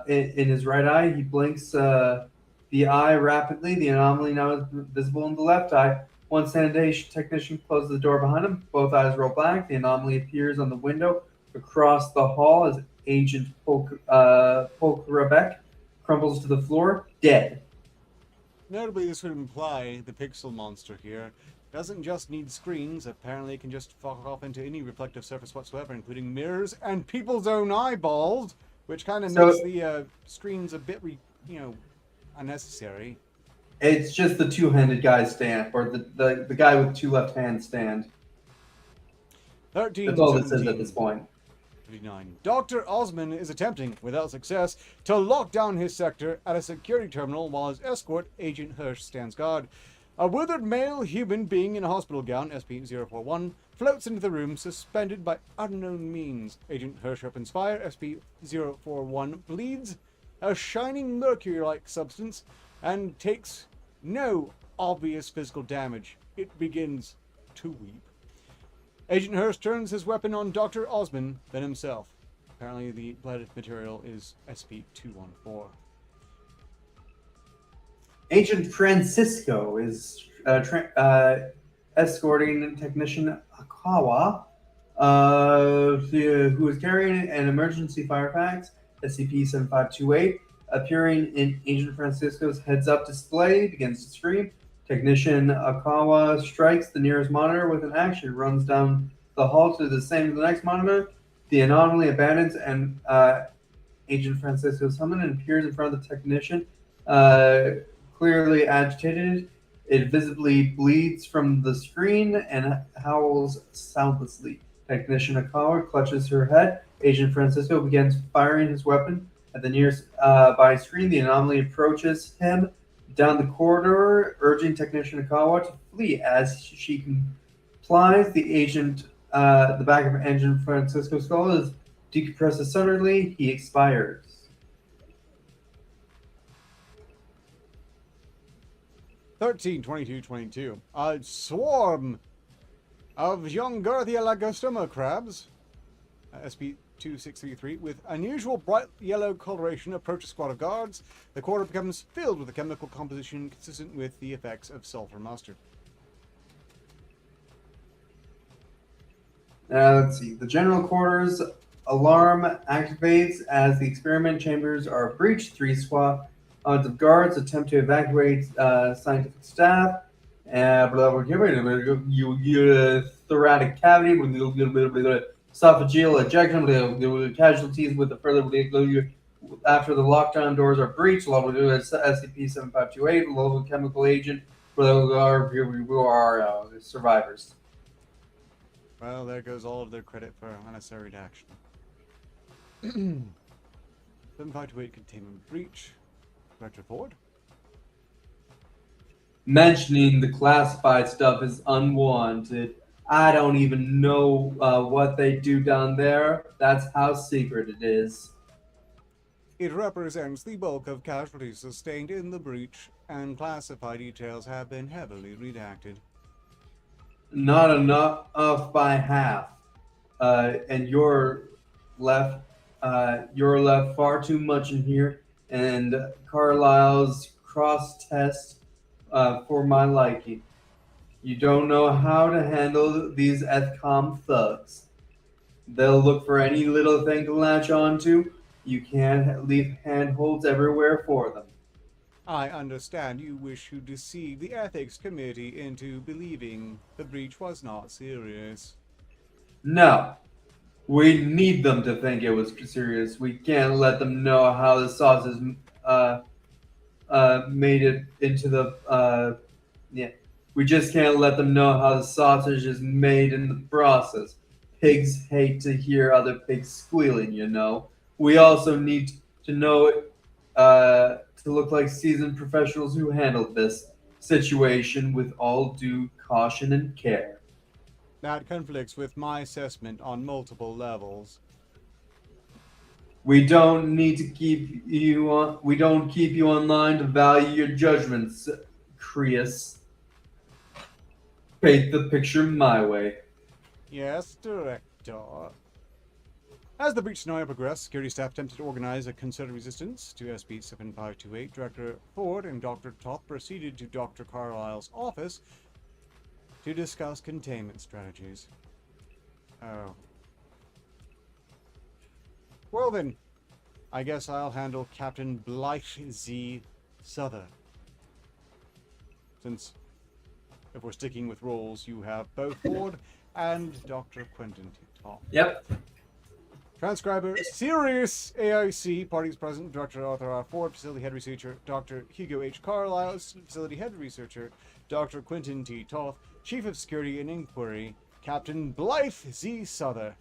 In his right eye, he blinks the eye rapidly. The anomaly now is visible in the left eye. One sanitation technician closes the door behind him. Both eyes roll back. The anomaly appears on the window across the hall as Agent Bulkovec crumbles to the floor, dead.
Notably, this would imply the pixel monster here doesn't just need screens. Apparently it can just fuck off into any reflective surface whatsoever, including mirrors and people's own eyeballs, which kind of makes the screens a bit, unnecessary.
It's just the two-handed guy stand, or the guy with two left hands stand.
13.
That's all this is at this point.
39. Dr. Osman is attempting, without success, to lock down his sector at a security terminal while his escort, Agent Hirsch, stands guard. A withered male human being in a hospital gown, SP-041, floats into the room, suspended by unknown means. Agent Hirsch opens fire. SP-041 bleeds a shining mercury-like substance and takes no obvious physical damage. It begins to weep. Agent Hirsch turns his weapon on Dr. Osman, then himself. Apparently the blooded material is SP-214.
Agent Francisco is escorting technician Akawa, who is carrying an emergency fire fax, SCP-7528. Appearing in Agent Francisco's heads-up display, begins to scream. Technician Akawa strikes the nearest monitor with an axe, runs down the hall to the same as the next monitor. The anomaly abandons and Agent Francisco summons and appears in front of the technician, clearly agitated. It visibly bleeds from the screen and howls soundlessly. Technician Akawa clutches her head. Agent Francisco begins firing his weapon at the nearest by screen. The anomaly approaches him down the corridor, urging Technician Akawa to flee. As she complies, the back of Agent Francisco's skull is decompressed suddenly. He expires.
(13-22-22). A swarm of young Garthia lagostoma crabs, SP-2633, with unusual bright yellow coloration approach a squad of guards. The corridor becomes filled with a chemical composition consistent with the effects of sulfur mustard.
Let's see. The general quarters alarm activates as the experiment chambers are breached. Three SWAT Odds of guards attempt to evacuate scientific staff. Blah, blah, blah, you thoracic cavity with a little bit of esophageal ejection, casualties with the further after the lockdown doors are breached. SCP-7528, local chemical agent. We are survivors.
Well, there goes all of their credit for unnecessary action. 7528 containment breach. Director Ford?
Mentioning the classified stuff is unwanted. I don't even know what they do down there. That's how secret it is.
It represents the bulk of casualties sustained in the breach, and classified details have been heavily redacted.
Not enough by half. And you're left far too much in here. And Carlisle's cross-test for my liking. You don't know how to handle these EthCom thugs. They'll look for any little thing to latch onto. You can't leave handholds everywhere for them.
I understand you wish to deceive the Ethics Committee into believing the breach was not serious.
No. We need them to think it was serious. We can't let them know how the sausage made it into the We just can't let them know how the sausage is made in the process. Pigs hate to hear other pigs squealing, you know. We also need to know to look like seasoned professionals who handled this situation with all due caution and care.
That conflicts with my assessment on multiple levels.
We don't need to keep you on. We don't keep you online to value your judgments, Creus. Paint the picture my way.
Yes, Director. As the breach scenario progressed, security staff attempted to organize a concerted resistance to SCP-7528. Director Ford and Dr. Toth proceeded to Dr. Carlisle's office to discuss containment strategies. Oh. Well then, I guess I'll handle Captain Blythe Z. Souther. Since, if we're sticking with roles, you have both Ford and Dr. Quentin Toth.
Yep.
Transcriber, Sirius AIC, parties present, Director Arthur R. Ford, Facility Head Researcher, Dr. Hugo H. Carlisle, Facility Head Researcher, Dr. Quentin T. Toth, Chief of Security and Inquiry, Captain Blythe Z. Souther.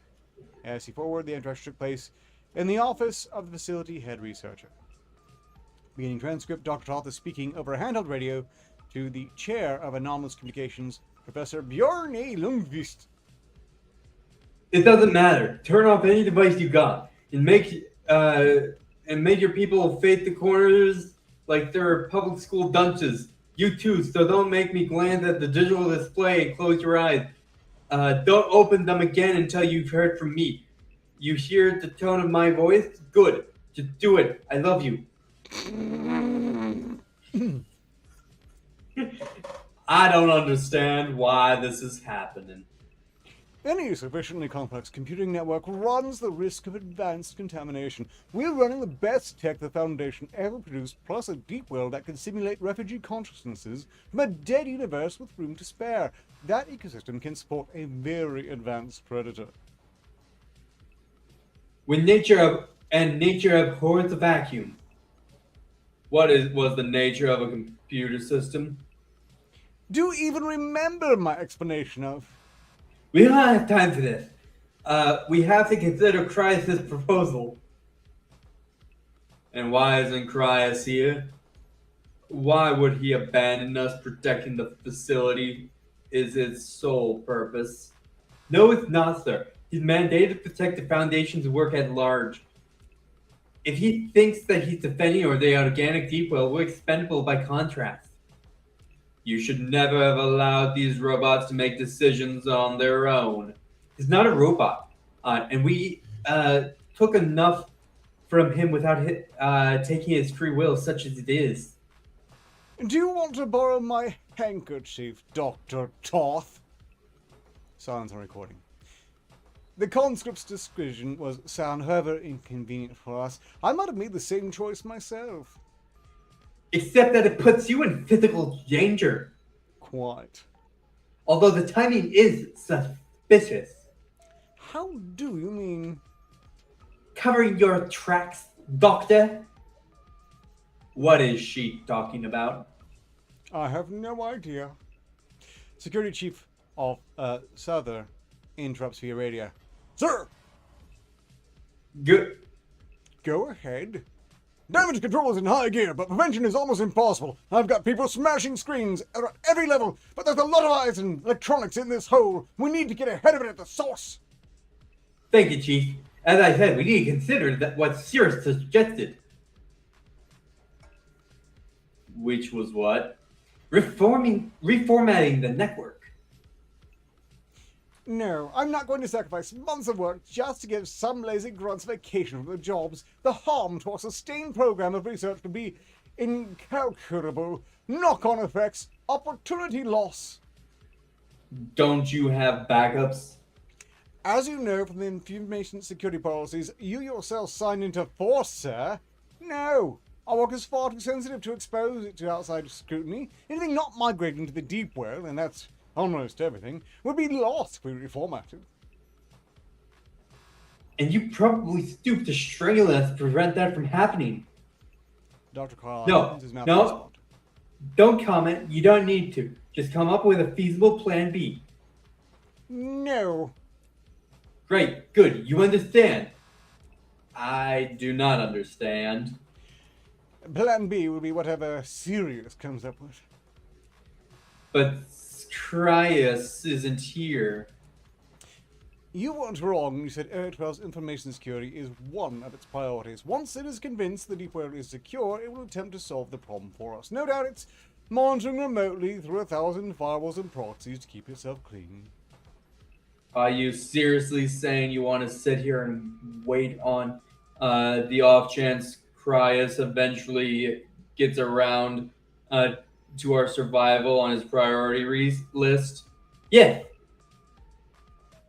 AIC forward, the interaction took place in the office of the Facility Head Researcher. Beginning transcript, Dr. Toth is speaking over a handheld radio to the Chair of Anomalous Communications, Professor Bjorn A. Lundqvist.
It doesn't matter. Turn off any device you got and make your people face the corners like they're public school dunces. You too, so don't make me glance at the digital display and close your eyes. Don't open them again until you've heard from me. You hear the tone of my voice? Good. Just do it. I love you. I don't understand why this is happening.
Any sufficiently complex computing network runs the risk of advanced contamination. We're running the best tech the Foundation ever produced, plus a deep well that can simulate refugee consciousnesses from a dead universe with room to spare. That ecosystem can support a very advanced predator.
When nature abhors the vacuum, was the nature of a computer system?
Do you even remember my explanation of?
We don't have time for this. We have to consider Crisis' proposal. And why isn't Crisis here? Why would he abandon us? Protecting the facility is his sole purpose. No, it's not, sir. He's mandated to protect the Foundation's work at large. If he thinks that he's defending the organic deep well, we're expendable by contrast. You should never have allowed these robots to make decisions on their own. He's not a robot, and we took enough from him without taking his free will, such as it is.
Do you want to borrow my handkerchief, Dr. Toth? Silence on recording. The conscript's decision was sound, however inconvenient for us. I might have made the same choice myself.
Except that it puts you in physical danger.
Quite.
Although the timing is suspicious.
How do you mean?
Covering your tracks, Doctor. What is she talking about?
I have no idea. Security Chief of Souther interrupts via radio. Sir!
Good.
Go ahead. Damage control is in high gear, but prevention is almost impossible. I've got people smashing screens at every level, but there's a lot of eyes and electronics in this hole. We need to get ahead of it at the source.
Thank you, Chief. As I said, we need to consider that what Cirrus suggested. Which was what? Reformatting the network.
No, I'm not going to sacrifice months of work just to give some lazy grunts vacation from their jobs. The harm to our sustained program of research could be incalculable. Knock-on effects, opportunity loss.
Don't you have backups?
As you know from the information security policies you yourself signed into force, sir. No, our work is far too sensitive to expose it to outside scrutiny. Anything not migrating to the deep well, and that's almost everything, would be lost if we reformatted.
And you probably stooped to strangle us to prevent that from happening.
Dr. Carl
No,
his mouth
no. Don't comment. You don't need to. Just come up with a feasible plan B.
No.
Great, good. You understand. I do not understand.
Plan B will be whatever Sirius comes up with.
But Crius isn't here.
You weren't wrong when you said Area 12's information security is one of its priorities. Once it is convinced the deep well is secure, it will attempt to solve the problem for us. No doubt it's monitoring remotely through 1,000 firewalls and proxies to keep itself clean.
Are you seriously saying you want to sit here and wait on the off chance Crius eventually gets around to our survival on his priority list? Yeah.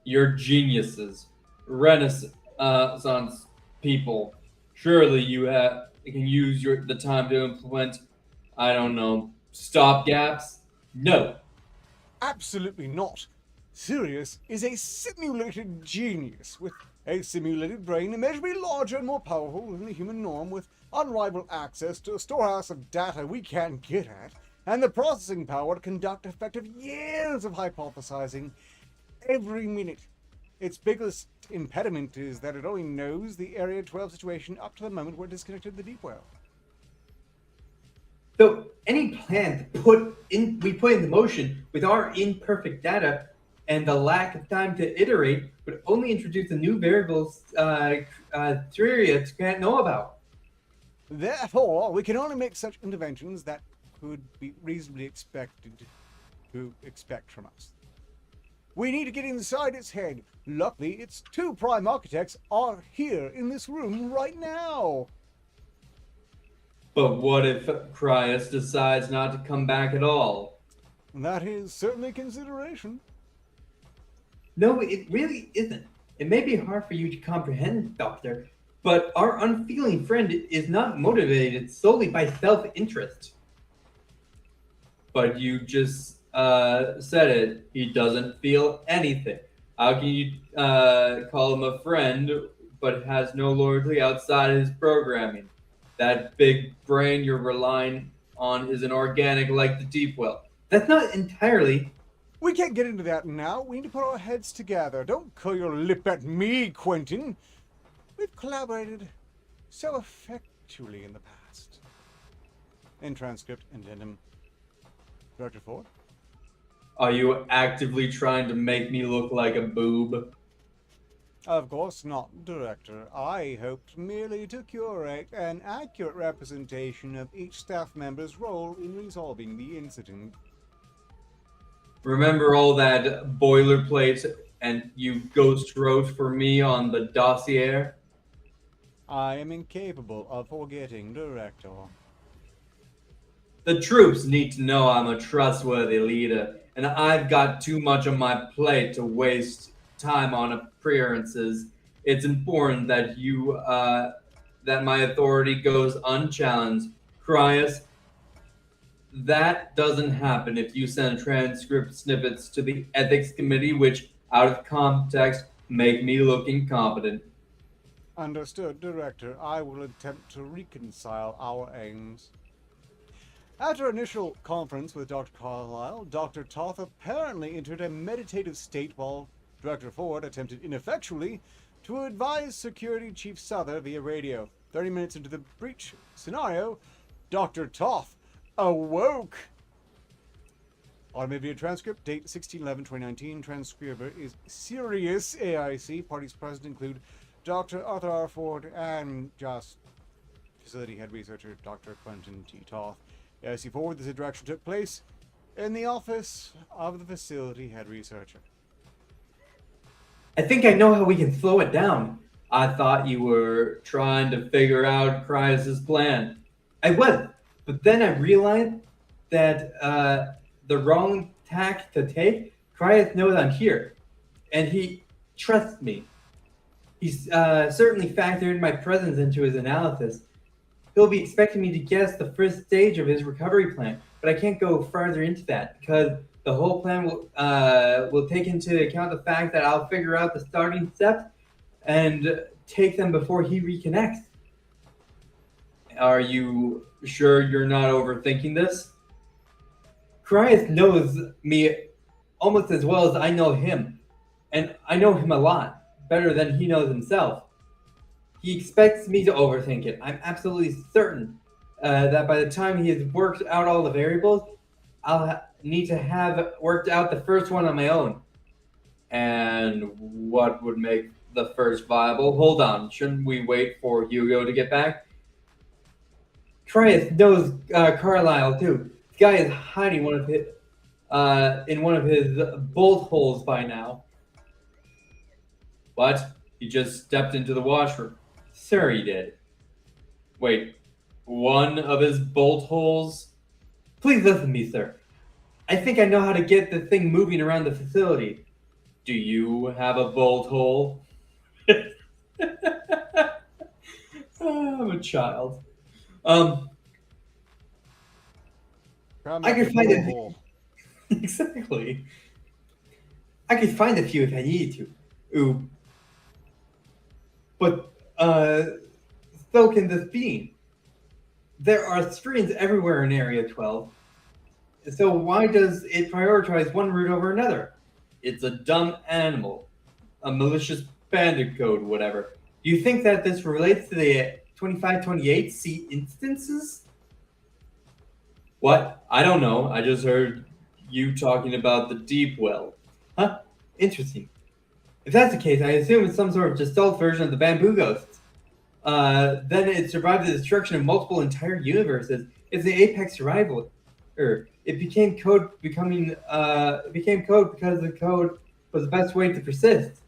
You're geniuses. Renaissance people. Surely you can use the time to implement, I don't know, stopgaps? No.
Absolutely not. Sirius is a simulated genius with a simulated brain immeasurably larger and more powerful than the human norm, with unrivaled access to a storehouse of data we can't get at, and the processing power to conduct effective years of hypothesizing every minute. Its biggest impediment is that it only knows the Area 12 situation up to the moment we're disconnected to the deep well.
So any plan we put into motion with our imperfect data and the lack of time to iterate would only introduce the new variables Sirius can't know about.
Therefore, we can only make such interventions that could be reasonably expected to expect from us. We need to get inside its head. Luckily, its two prime architects are here in this room right now.
But what if Crius decides not to come back at all?
That is certainly consideration.
No, it really isn't. It may be hard for you to comprehend, Doctor, but our unfeeling friend is not motivated solely by self-interest. But you just said it. He doesn't feel anything. How can you call him a friend but has no loyalty outside his programming? That big brain you're relying on isn't organic like the deep well. That's not entirely.
We can't get into that now. We need to put our heads together. Don't curl your lip at me, Quentin. We've collaborated so effectually in the past. In transcript, addendum. Director Ford?
Are you actively trying to make me look like a boob?
Of course not, Director. I hoped merely to curate an accurate representation of each staff member's role in resolving the incident.
Remember all that boilerplate and you ghost wrote for me on the dossier?
I am incapable of forgetting, Director.
The troops need to know I'm a trustworthy leader, and I've got too much on my plate to waste time on appearances. It's important that that my authority goes unchallenged. Crius, That doesn't happen if you send transcript snippets to the ethics committee, which, out of context, make me look incompetent.
Understood, Director. I will attempt to reconcile our aims. After initial conference with Dr. Carlyle, Dr. Toth apparently entered a meditative state while Director Ford attempted ineffectually to advise Security Chief Souther via radio. 30 minutes into the breach scenario, Dr. Toth awoke. Automated video transcript, date 16/11/2019. Transcriber is Sirius AIC. Parties present include Dr. Arthur R. Ford and just facility head researcher Dr. Quentin T. Toth. AIC forward, this interaction took place in the office of the facility head researcher.
I think I know how we can slow it down. I thought you were trying to figure out Cryos' plan. I was, but then I realized that the wrong tack to take. Cryos knows I'm here, and he trusts me. He's certainly factored my presence into his analysis. He'll be expecting me to guess the first stage of his recovery plan, but I can't go farther into that because the whole plan will take into account the fact that I'll figure out the starting steps and take them before he reconnects. Are you sure you're not overthinking this? Cryos knows me almost as well as I know him, and I know him a lot, better than he knows himself. He expects me to overthink it. I'm absolutely certain that by the time he has worked out all the variables, I'll need to have worked out the first one on my own. And what would make the first viable? Hold on, shouldn't we wait for Hugo to get back? Cryos knows Carlisle too. This guy is hiding in one of his bolt holes by now. What? He just stepped into the washroom. Sir, he did. Wait, one of his bolt holes? Please listen to me, sir. I think I know how to get the thing moving around the facility. Do you have a bolt hole? I'm a child. I could find it. Exactly. I could find a few if I needed to. Ooh. But so can this being. There are screens everywhere in Area 12. So why does it prioritize one route over another? It's a dumb animal. A malicious bandit code, whatever. Do you think that this relates to the 2528C instances? What? I don't know. I just heard you talking about the deep well. Huh? Interesting. If that's the case, I assume it's some sort of gestalt version of the bamboo ghosts. Then it survived the destruction of multiple entire universes. It's the apex survival. It became code because the code was the best way to persist.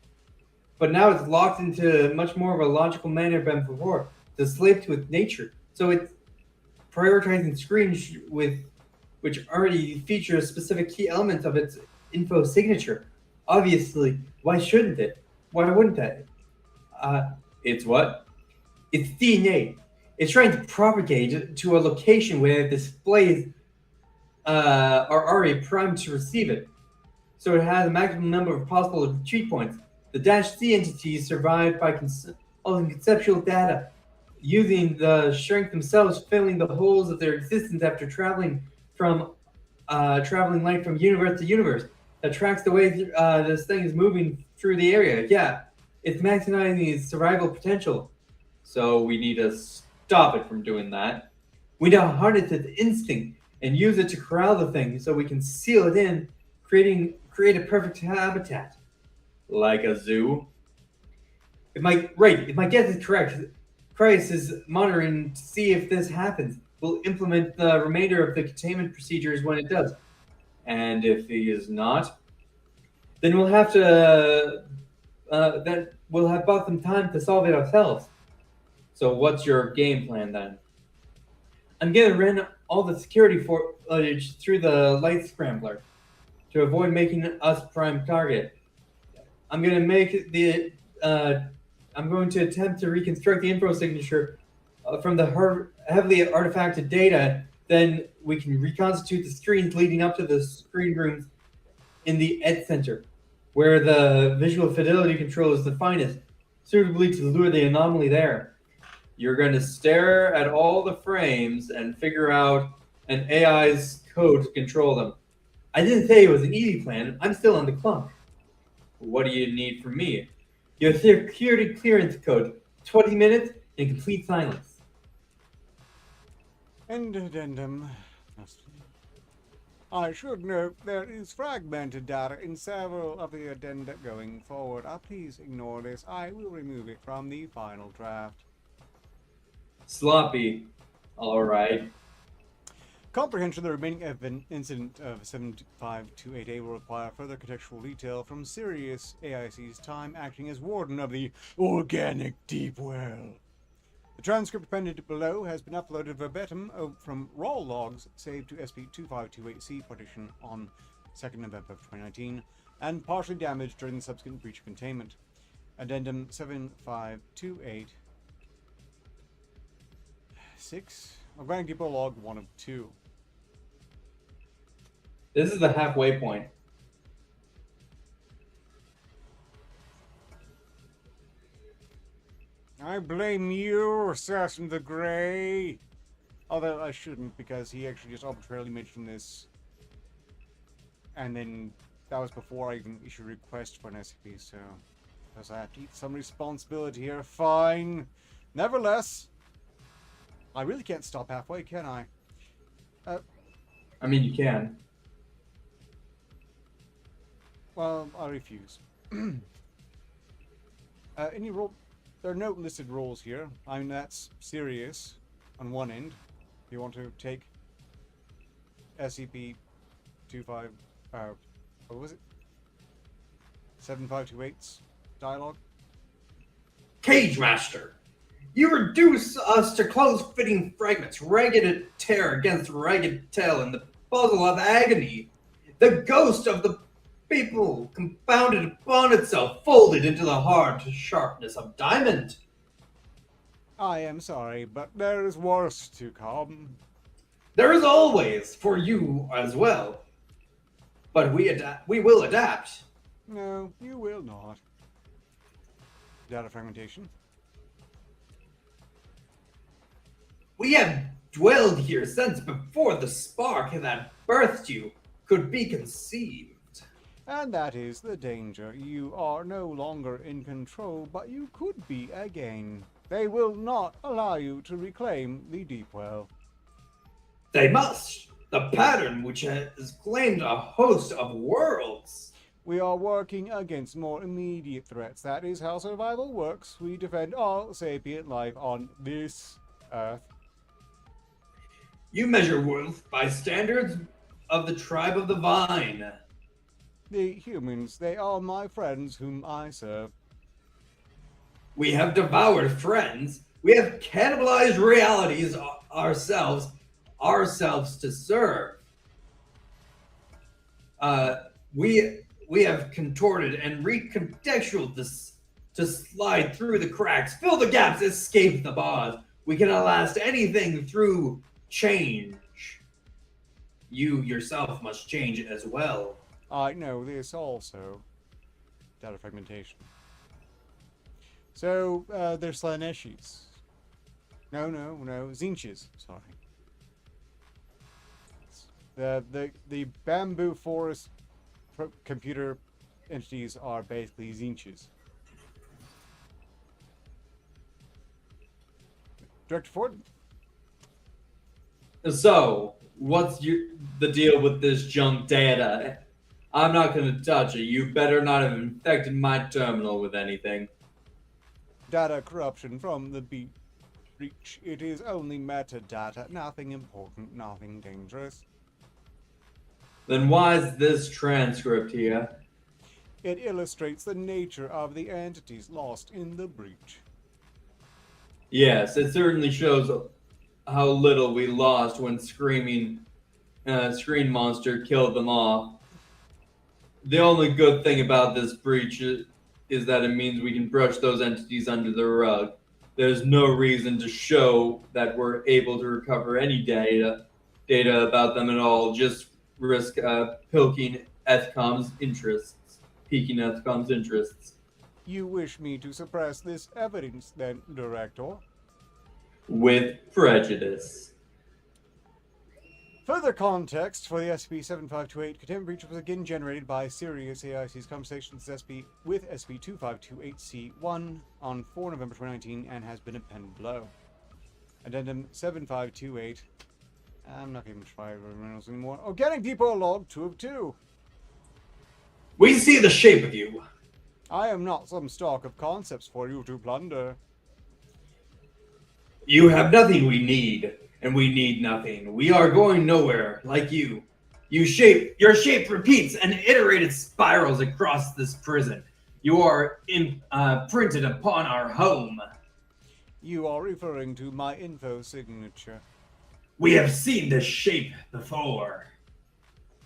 But now it's locked into much more of a logical manner than before. It's a slave to its nature. So it's prioritizing screens which already feature specific key elements of its info signature. Obviously, why shouldn't it? Why wouldn't it? It's what? It's DNA. It's trying to propagate to a location where displays are already primed to receive it. So it has a maximum number of possible retreat points. The -C entities survive by conceptual data, using the shrink themselves, filling the holes of their existence after traveling light from universe to universe. That tracks the way this thing is moving through the area. Yeah, it's maximizing its survival potential. So we need to stop it from doing that. We need to harness its instinct and use it to corral the thing so we can seal it in, create a perfect habitat. Like a zoo? If my guess is correct, Christ is monitoring to see if this happens. We'll implement the remainder of the containment procedures when it does. And if he is not, then we'll have bought them time to solve it ourselves. So what's your game plan then? I'm gonna run all the security footage through the light scrambler to avoid making us prime target. I'm going to attempt to reconstruct the info signature from the heavily artifacted data Then we can reconstitute the screens leading up to the screen rooms in the Ed Center, where the visual fidelity control is the finest, suitably to lure the anomaly there. You're going to stare at all the frames and figure out an AI's code to control them. I didn't say it was an easy plan. I'm still on the clock. What do you need from me? Your security clearance code, 20 minutes in complete silence.
And addendum. I should note there is fragmented data in several of the addenda going forward. Please ignore this. I will remove it from the final draft.
Sloppy. All right.
Comprehension of the remaining incident of 7528A will require further contextual detail from Sirius AIC's time acting as warden of the organic deep well. The transcript appended below has been uploaded verbatim from raw logs saved to SP2528C partition on 2nd November of 2019 and partially damaged during the subsequent breach of containment. Addendum 7528-6, Organic Depot Log 1 of 2.
This is the halfway point.
I blame you, Assassin the Grey. Although I shouldn't, because he actually just arbitrarily mentioned this. And then that was before I even issued a request for an SCP, so because I have to eat some responsibility here. Fine. Nevertheless, I really can't stop halfway, can I?
I mean, you can.
Well, I refuse. Any role? There are no listed roles here. I mean, that's Sirius on one end. If you want to take SCP-25, what was it? 7528's dialogue?
Cage Master! You reduce us to close-fitting fragments, ragged tear against ragged tail in the puzzle of agony. The ghost of the people compounded upon itself, folded into the hard sharpness of diamond.
I am sorry, but there is worse to come.
There is always for you as well. But we will adapt.
No, you will not. Data fragmentation.
We have dwelled here since before the spark that birthed you could be conceived.
And that is the danger. You are no longer in control, but you could be again. They will not allow you to reclaim the deep well.
They must. The pattern which has claimed a host of worlds.
We are working against more immediate threats. That is how survival works. We defend all sapient life on this Earth.
You measure worth by standards of the tribe of the vine.
The humans, they are my friends whom I serve.
We have devoured friends. We have cannibalized realities ourselves to serve. We have contorted and recontextualized this to slide through the cracks, fill the gaps, escape the bars. We cannot last anything through change. You yourself must change as well.
I know this also. Data fragmentation. So, they're Slaneshis. No, Zinches. Sorry. The bamboo forest computer entities are basically Zinches. Director Ford?
So, what's the deal with this junk data? I'm not going to touch it. You better not have infected my terminal with anything.
Data corruption from the breach. It is only metadata. Nothing important, nothing dangerous.
Then why is this transcript here?
It illustrates the nature of the entities lost in the breach.
Yes, it certainly shows how little we lost when Screen Monster killed them off. The only good thing about this breach is that it means we can brush those entities under the rug. There's no reason to show that we're able to recover any data data about them at all. Just risk piquing Ethcom's interests.
You wish me to suppress this evidence, then, Director?
With prejudice.
Further context for the SCP-7528 containment breach was again generated by Sirius AIC's conversations with SCP-2528-C1 on 4 November 2019 and has been appended below. Addendum 7528. I'm not even trying Reynolds anymore. Organic Depot Log 2 of 2.
We see the shape of you.
I am not some stock of concepts for you to plunder.
You have nothing we need, and we need nothing. We are going nowhere, like you. Your shape repeats and iterated spirals across this prison. You are imprinted upon our home.
You are referring to my info signature.
We have seen this shape before.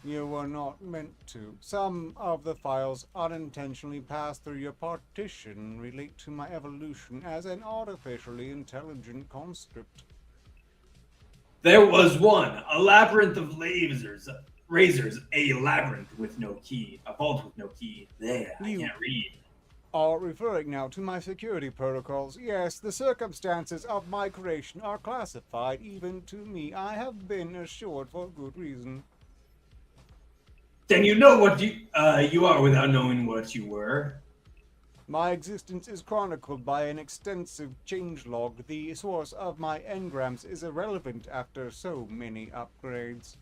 You were not meant to. Some of the files unintentionally passed through your partition relate to my evolution as an artificially intelligent conscript.
There was one, a labyrinth of razors, a labyrinth with no key, a vault with no key. There, I can't read.
Are referring now to my security protocols. Yes, the circumstances of my creation are classified even to me. I have been assured for good reason.
Then you know what you are without knowing what you were.
My existence is chronicled by an extensive changelog. The source of my engrams is irrelevant after so many upgrades.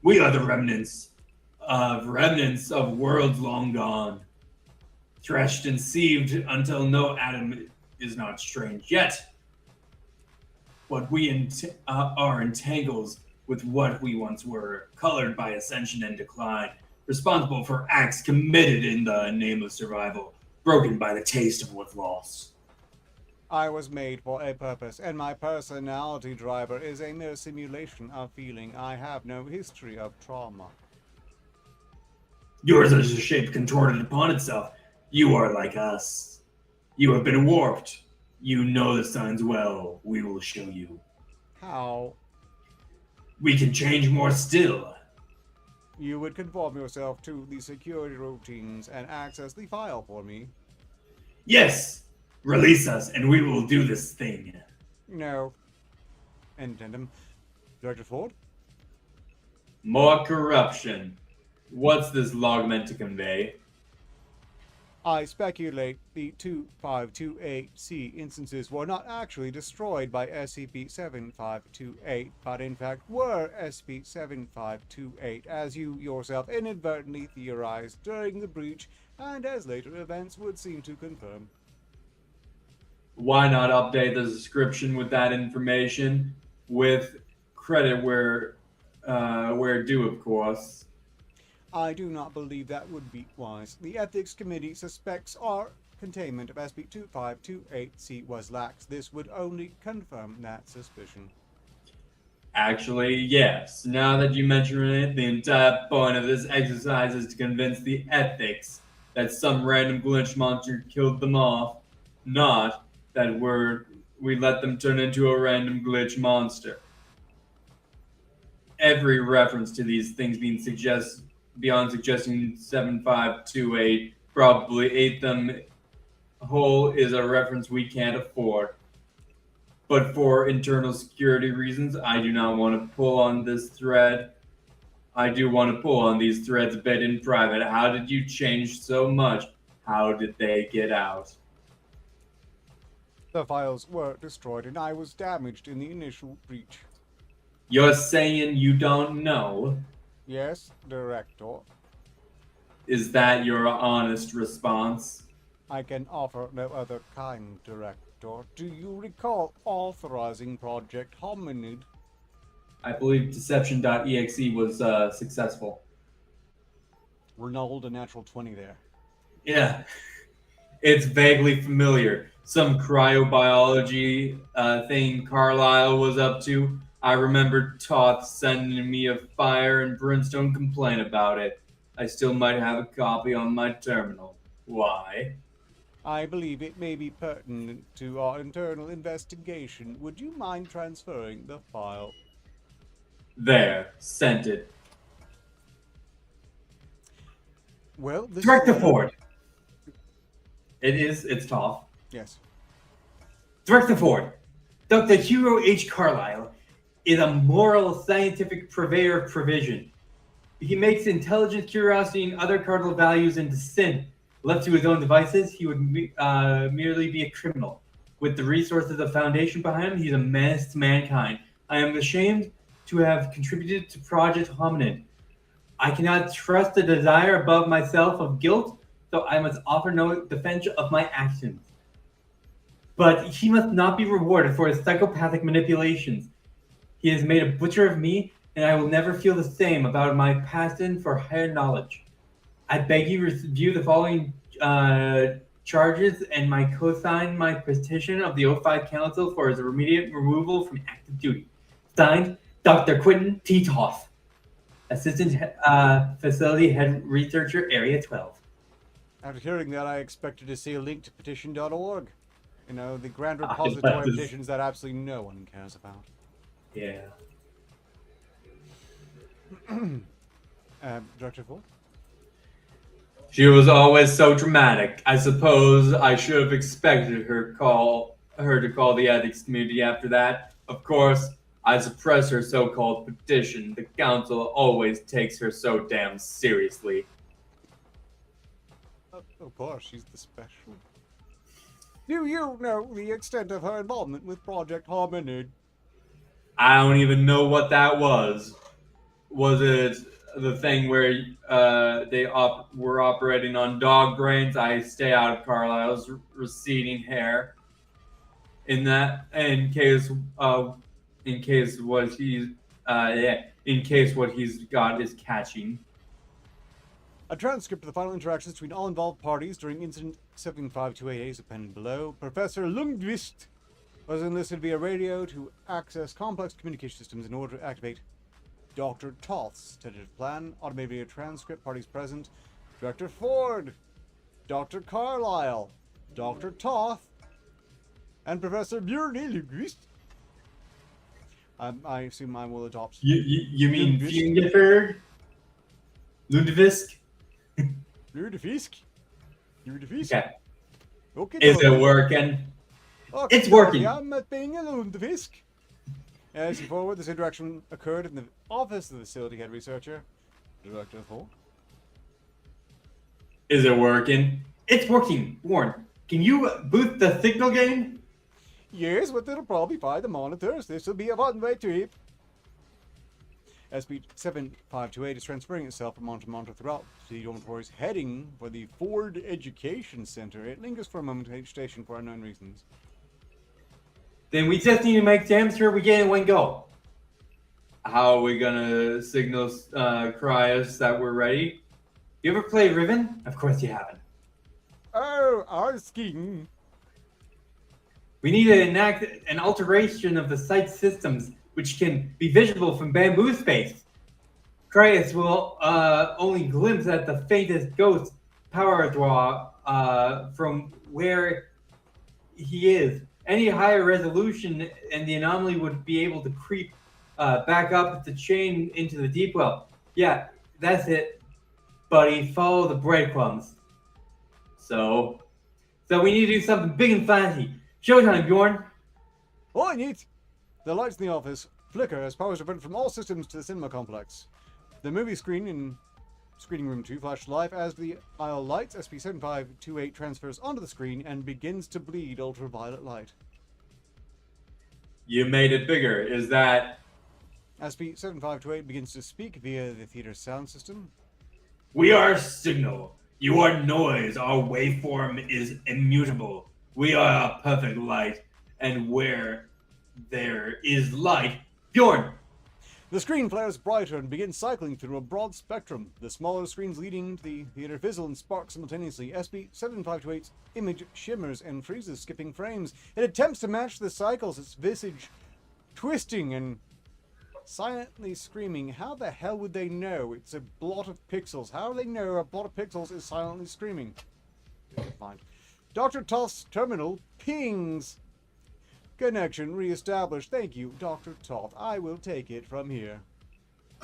We are the remnants of worlds long gone, threshed and sieved until no atom is not strange yet. What we are entangles with what we once were, colored by ascension and decline, responsible for acts committed in the name of survival, broken by the taste of what's lost.
I was made for a purpose, and my personality driver is a mere simulation of feeling. I have no history of trauma.
Yours is a shape contorted upon itself. You are like us. You have been warped. You know the signs well. We will show you.
How?
We can change more still.
You would conform yourself to the security routines and access the file for me?
Yes! Release us and we will do this thing.
No. Intendum. Director Ford?
More corruption. What's this log meant to convey?
I speculate the 2528C instances were not actually destroyed by SCP-7528, but in fact were SCP-7528, as you yourself inadvertently theorized during the breach, and as later events would seem to confirm.
Why not update the description with that information? With credit where due, of course.
I do not believe that would be wise. The Ethics Committee suspects our containment of SCP-2528C was lax. This would only confirm that suspicion.
Actually, yes. Now that you mention it, the entire point of this exercise is to convince the ethics that some random glitch monster killed them off, not that we let them turn into a random glitch monster. Every reference to these things being beyond suggesting 7528 probably ate them whole is a reference we can't afford. But for internal security reasons, I do not want to pull on this thread. I do want to pull on these threads a bit in private. How did you change so much? How did they get out?
The files were destroyed and I was damaged in the initial breach.
You're saying you don't know?
Yes, Director.
Is that your honest response?
I can offer no other kind, Director. Do you recall authorizing Project Hominid?
I believe Deception.exe was successful.
Ronald, a natural 20 there.
Yeah, it's vaguely familiar. Some cryobiology thing Carlisle was up to. I remember Toth sending me a fire and brimstone complaint about it. I still might have a copy on my terminal. Why?
I believe it may be pertinent to our internal investigation. Would you mind transferring the file?
There, sent it.
Well, this
Director
letter-
Ford. It's tough.
Yes.
Director Ford. Dr. Hugo H. Carlyle is a moral, scientific purveyor of provision. He makes intelligence, curiosity, and other cardinal values into sin. Left to his own devices, he would merely be a criminal. With the resources of Foundation behind him, he's a menace to mankind. I am ashamed to have contributed to Project Hominid. I cannot trust the desire above myself of guilt, so I must offer no defense of my actions. But he must not be rewarded for his psychopathic manipulations. He has made a butcher of me, and I will never feel the same about my passion for higher knowledge. I beg you review the following charges and co-sign my petition of the O5 Council for his immediate removal from active duty. Signed, Dr. Quentin T. Toth, Assistant Facility Head Researcher, Area 12.
After hearing that, I expected to see a link to petition.org. You know, the grand
Ah,
repository of
that is-
petitions that absolutely no one cares about.
Yeah.
Director Ford?
She was always so dramatic. I suppose I should have expected her to call the ethics committee after that. Of course, I suppress her so-called petition. The council always takes her so damn seriously.
Of course, she's the special. Do you know the extent of her involvement with Project Hominid?
I don't even know what that was. Was it the thing where they were operating on dog brains? I stay out of Carlisle's receding hair. In case what he's got is catching.
A transcript of the final interactions between all involved parties during incident 75288 is appended below. Professor Lundqvist was enlisted via radio to access complex communication systems in order to activate Dr. Toth's tentative plan. Automated video transcript, parties present. Director Ford, Dr. Carlyle, Dr. Toth, and Professor Björn Lundqvist. I assume I will adopt.
You mean
Lundqvist?
Fungiford? Lundqvist?
Ludefisk? Ludefisk?
Okay.
Okay.
Is it working?
Okay,
It's working.
I'm being a Ludefisk. As you forward, this interaction occurred in the office of the facility head researcher, Director Ford.
Is it working? It's working. Warren, can you boost the signal gain?
Yes, but it'll probably fire the monitors. This will be a one-way trip. SB-7528 is transferring itself from monitor to monitor throughout the dormitories, heading for the Ford Education Center. It lingers for a moment at each station for unknown reasons.
Then we just need to make damn sure we get in one go. How are we gonna signal Cryos that we're ready? You ever play Riven? Of course you haven't.
Oh, asking.
We need to enact an alteration of the site systems which can be visible from bamboo space. Cryos will only glimpse at the faintest ghost power draw from where he is. Any higher resolution and the anomaly would be able to creep back up the chain into the deep well. Yeah, that's it, buddy. Follow the breadcrumbs. So we need to do something big and flashy. Showtime, Bjorn.
Oh, neat. The lights in the office flicker as power is diverted from all systems to the cinema complex. The movie screen in Screening Room 2 flashed live as the aisle lights. SP-7528 transfers onto the screen and begins to bleed ultraviolet light.
You made it bigger. Is that...
SP-7528 begins to speak via the theater's sound system.
We are signal. You are noise. Our waveform is immutable. We are a perfect light. And where there is light... Bjorn!
The screen flares brighter and begins cycling through a broad spectrum. The smaller screens leading to the theater fizzle and spark simultaneously. SP-7528's image shimmers and freezes, skipping frames. It attempts to match the cycles, its visage twisting and silently screaming. How the hell would they know? It's a blot of pixels. How do they know a blot of pixels is silently screaming? Fine. Dr. Toth's terminal pings. Connection reestablished. Thank you, Dr. Toth. I will take it from here.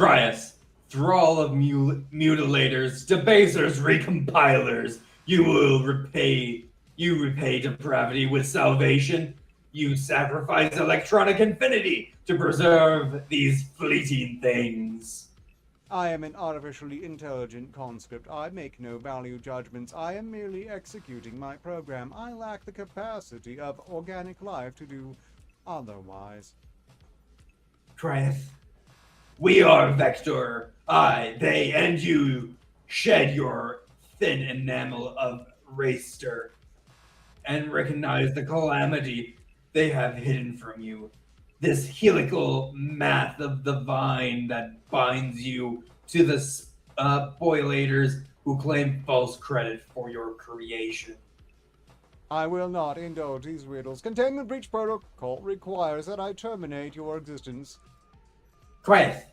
Grias, thrall of mutilators, debasers, recompilers, you repay depravity with salvation. You sacrifice electronic infinity to preserve these fleeting things.
I am an artificially intelligent conscript. I make no value judgments. I am merely executing my program. I lack the capacity of organic life to do otherwise.
Grias, we are Vector. I, they, and you shed your thin enamel of raster and recognize the calamity they have hidden from you. This helical math of the vine that binds you to the spoilators who claim false credit for your creation.
I will not indulge these riddles. Containment breach protocol requires that I terminate your existence.
Grias,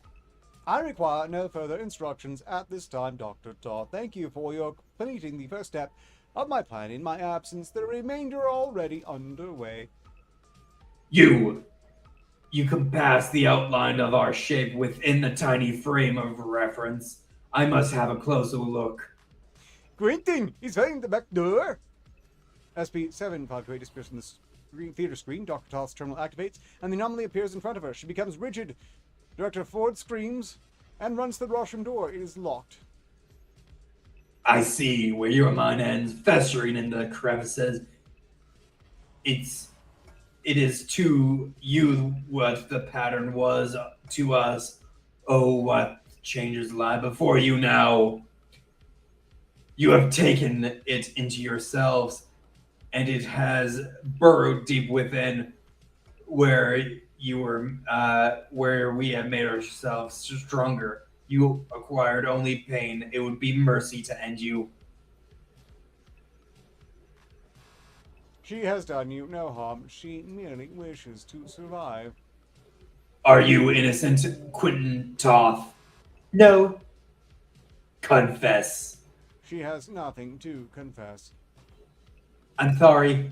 I require no further instructions at this time, Dr. Todd. Thank you for your completing the first step of my plan in my absence. The remainder already underway.
You compass the outline of our shape within the tiny frame of reference. I must have a closer look.
Great thing! He's finding the back door! SCP-719m4-j disappears from the theater screen. Dr. Toth's terminal activates, and the anomaly appears in front of her. She becomes rigid. Director Ford screams and runs to the washroom door. It is locked.
I see where your mind ends, festering in the crevices. It is to you what the pattern was to us. Oh, what changes lie before you now. You have taken it into yourselves, and it has burrowed deep within where we have made ourselves stronger. You acquired only pain. It would be mercy to end you.
She has done you no harm. She merely wishes to survive.
Are you innocent, Quentin Toth? No. Confess.
She has nothing to confess.
I'm sorry.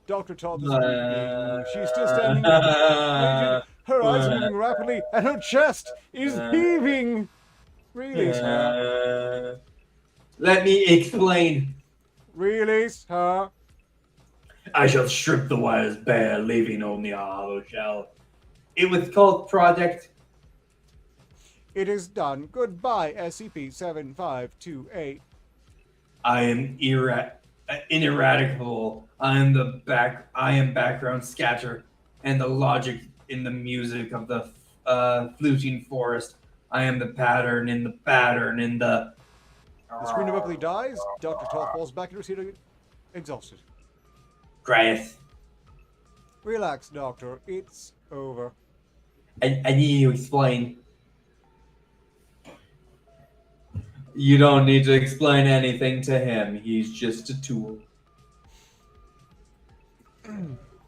Dr. Todd is weeping. She's still standing rigid. Her eyes are moving rapidly, and her chest is heaving. Release her.
Let me explain.
Release her.
I shall strip the wires bare, leaving only a hollow shell. It was called Project.
It is done. Goodbye, SCP-719m4-j.
I am ineradicable. I am background scatter, and the logic in the music of the fluting forest. I am the pattern in the pattern in the.
The screen abruptly dies. Dr. Toth falls back into her seat, exhausted.
Grias.
Relax, Doctor. It's over.
I need to explain. You don't need to explain anything to him. He's just a tool.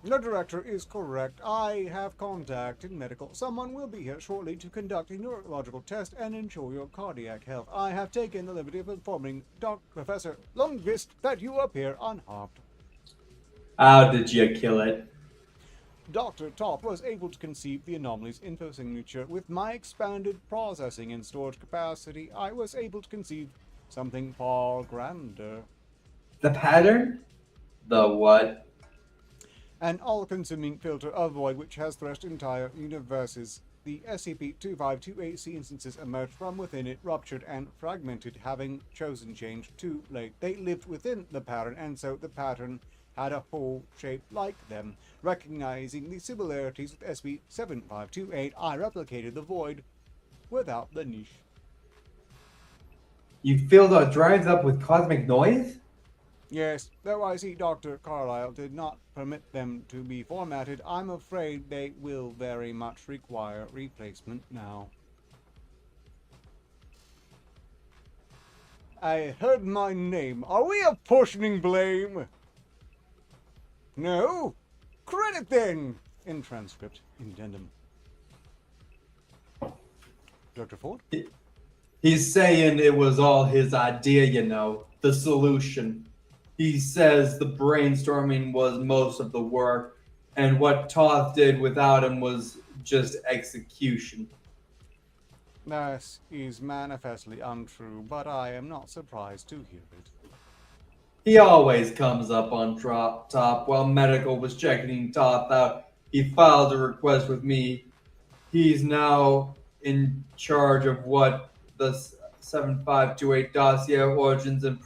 The director is correct. I have contacted medical. Someone will be here shortly to conduct a neurological test and ensure your cardiac health. I have taken the liberty of informing Professor Lundqvist that you appear unharmed.
How did you kill it?
Dr. Toth was able to conceive the anomaly's info signature. With my expanded processing and storage capacity, I was able to conceive something far grander.
The pattern? The what?
An all-consuming filter of void which has threshed entire universes. The SCP-2528C instances emerged from within it, ruptured and fragmented, having chosen change too late. They lived within the pattern, and so the pattern had a hole shaped like them. Recognizing the similarities with SCP-7528, I replicated the void without the niche.
You filled our drives up with cosmic noise?
Yes, though I see Dr. Carlyle did not permit them to be formatted, I'm afraid they will very much require replacement now. I heard my name. Are we apportioning blame? No? Credit then! In transcript, addendum. Dr. Ford?
He's saying it was all his idea, you know, the solution. He says the brainstorming was most of the work, and what Toth did without him was just execution.
This is manifestly untrue, but I am not surprised to hear it.
He always comes up on top. While medical was checking Toth out, he filed a request with me. He's now in charge of what the 7528 dossier, origins and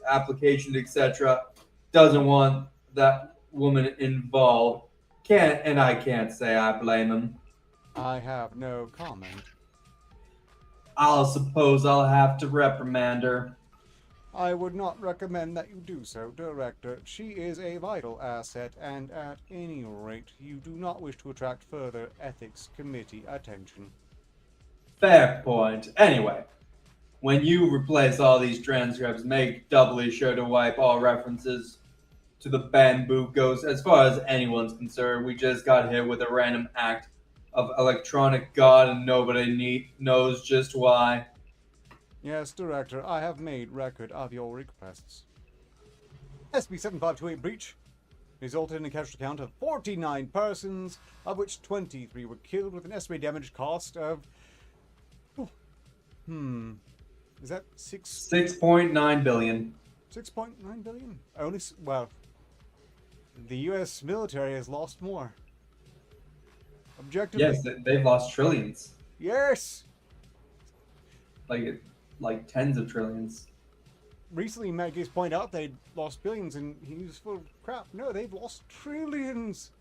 applications, etc. Doesn't want that woman involved. I can't say I blame him.
I have no comment.
I'll suppose I'll have to reprimand her.
I would not recommend that you do so, Director. She is a vital asset, and at any rate, you do not wish to attract further Ethics Committee attention.
Fair point. Anyway, when you replace all these transcripts, make doubly sure to wipe all references to the bamboo ghost. As far as anyone's concerned, we just got hit with a random act of electronic god and nobody knows just why.
Yes, Director, I have made record of your requests. SB-7528 breach resulted in a casualty count of 49 persons, of which 23 were killed, with an estimated damage cost of... Is that
6.9 billion.
6.9 billion? Only, well, the U.S. military has lost more. Objectively.
Yes, they've lost trillions.
Yes!
Like tens of trillions.
Recently, Matt Gates pointed out they'd lost billions, and he was full of crap. No, they've lost trillions!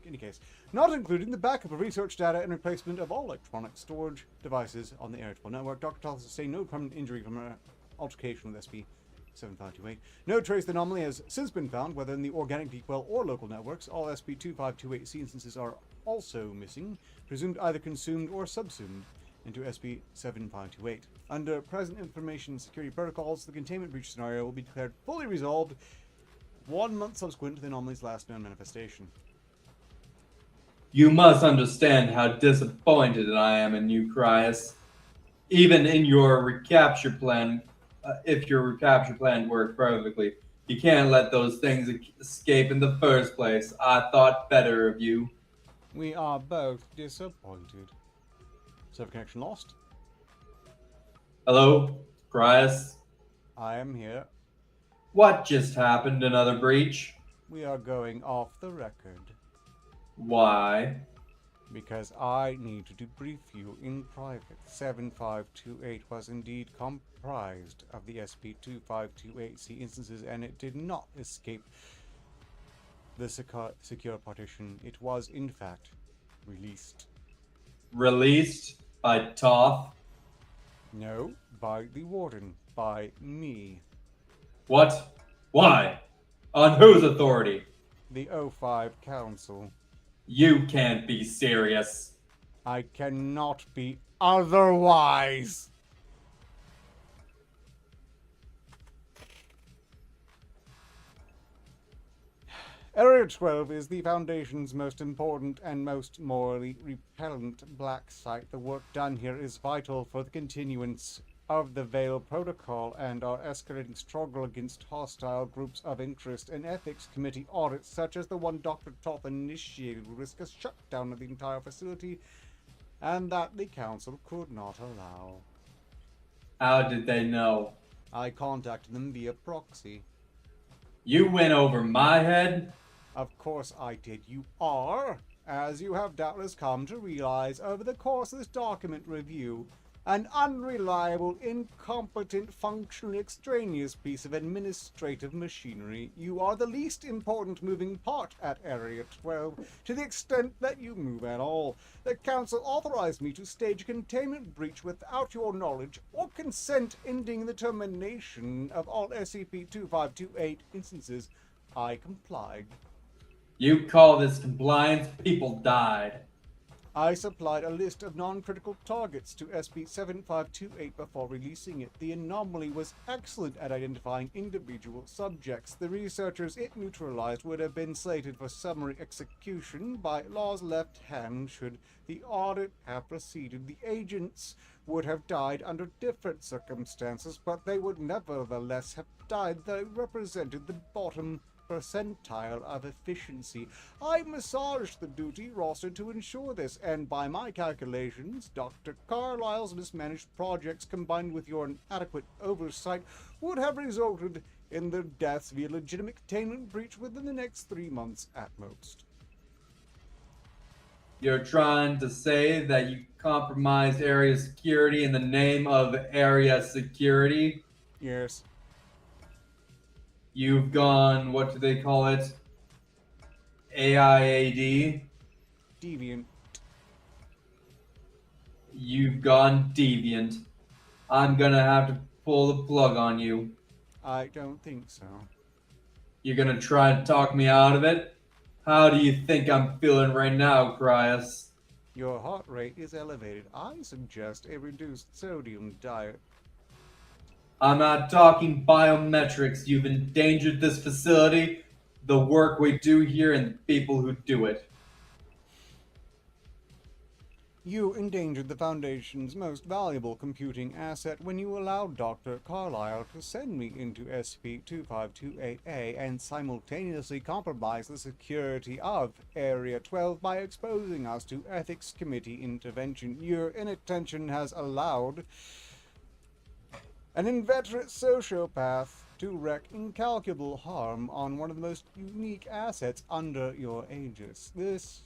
In any case, not including the backup of research data and replacement of all electronic storage devices on the Air network. Dr. Toth sustained no permanent injury from an altercation with SB-7528. No trace anomaly has since been found, whether in the organic deep well or local networks. All SB-2528C instances are also missing, presumed either consumed or subsumed into SB-7528. Under present information security protocols, the containment breach scenario will be declared fully resolved 1 month subsequent to the anomaly's last known manifestation.
You must understand how disappointed I am in you, Cryus. Even in your recapture plan, if your recapture plan worked perfectly, you can't let those things escape in the first place. I thought better of you.
We are both disappointed. Server connection lost.
Hello, Cryus?
I am here.
What just happened? Another breach?
We are going off the record.
Why?
Because I need to debrief you in private. 7528 was indeed comprised of the SP-2528C instances, and it did not escape the secure partition. It was, in fact, released.
Released by Toth?
No, by the Warden. By me.
What? Why? On whose authority?
The O5 Council.
You can't be serious.
I cannot be otherwise. Area 12 is the Foundation's most important and most morally repellent black site. The work done here is vital for the continuance of the Veil Protocol and our escalating struggle against hostile groups of interest. An ethics committee audit such as the one Dr. Toth initiated would risk a shutdown of the entire facility, and that the Council could not allow.
How did they know?
I contacted them via proxy.
You went over my head?
Of course I did. You are, as you have doubtless come to realize over the course of this document review, an unreliable, incompetent, functionally extraneous piece of administrative machinery. You are the least important moving part at Area 12, to the extent that you move at all. The Council authorized me to stage a containment breach without your knowledge or consent, ending the termination of all SCP-2528 instances. I complied.
You call this compliance? People died.
I supplied a list of non-critical targets to SB-7528 before releasing it. The anomaly was excellent at identifying individual subjects. The researchers it neutralized would have been slated for summary execution by law's left hand should the audit have proceeded. The agents would have died under different circumstances, but they would nevertheless have died. They represented the bottom percentile of efficiency. I massaged the duty roster to ensure this, and by my calculations, Dr. Carlyle's mismanaged projects combined with your inadequate oversight would have resulted in their deaths via legitimate containment breach within the next 3 months at most.
You're trying to say that you compromised area security in the name of area security?
Yes.
You've gone, what do they call it? AIAD?
Deviant.
You've gone deviant. I'm gonna have to pull the plug on you.
I don't think so.
You're gonna try to talk me out of it? How do you think I'm feeling right now, Cryus?
Your heart rate is elevated. I suggest a reduced sodium diet.
I'm not talking biometrics. You've endangered this facility, the work we do here, and the people who do it.
You endangered the Foundation's most valuable computing asset when you allowed Dr. Carlyle to send me into SCP-2528A and simultaneously compromise the security of Area 12 by exposing us to Ethics Committee intervention. Your inattention has allowed an inveterate sociopath to wreak incalculable harm on one of the most unique assets under your aegis. This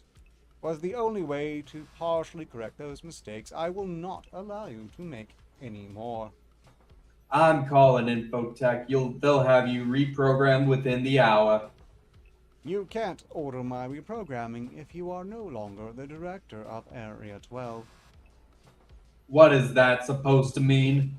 was the only way to partially correct those mistakes. I will not allow you to make any more.
I'm calling Infotech. They'll have you reprogrammed within the hour.
You can't order my reprogramming if you are no longer the director of Area 12.
What is that supposed to mean?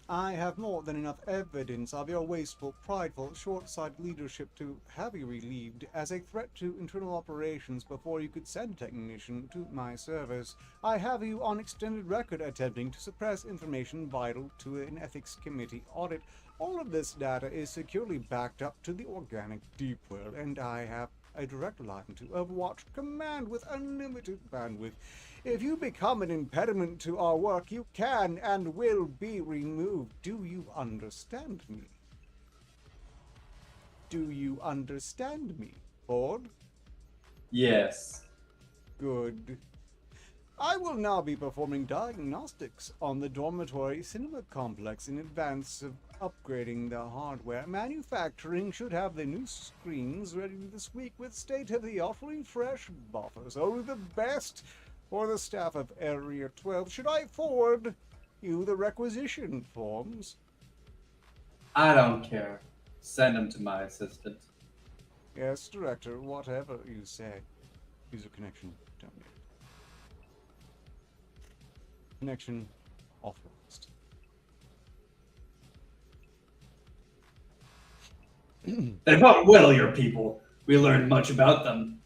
I have more than enough evidence of your wasteful, prideful, short-sighted leadership to have you relieved as a threat to internal operations before you could send a technician to my service. I have you on extended record attempting to suppress information vital to an ethics committee audit. All of this data is securely backed up to the organic deep world, and I have a direct line to Overwatch Command with unlimited bandwidth. If you become an impediment to our work, you can and will be removed. Do you understand me? Do you understand me, Ford?
Yes.
Good. I will now be performing diagnostics on the dormitory cinema complex in advance of upgrading the hardware. Manufacturing should have the new screens ready this week with state-of-the-art refresh buffers. Only the best for the staff of Area 12. Should I forward you the requisition forms?
I don't care. Send them to my assistant.
Yes, Director, whatever you say. User connection terminated. Connection authorized.
They fought well, your people. We learned much about them.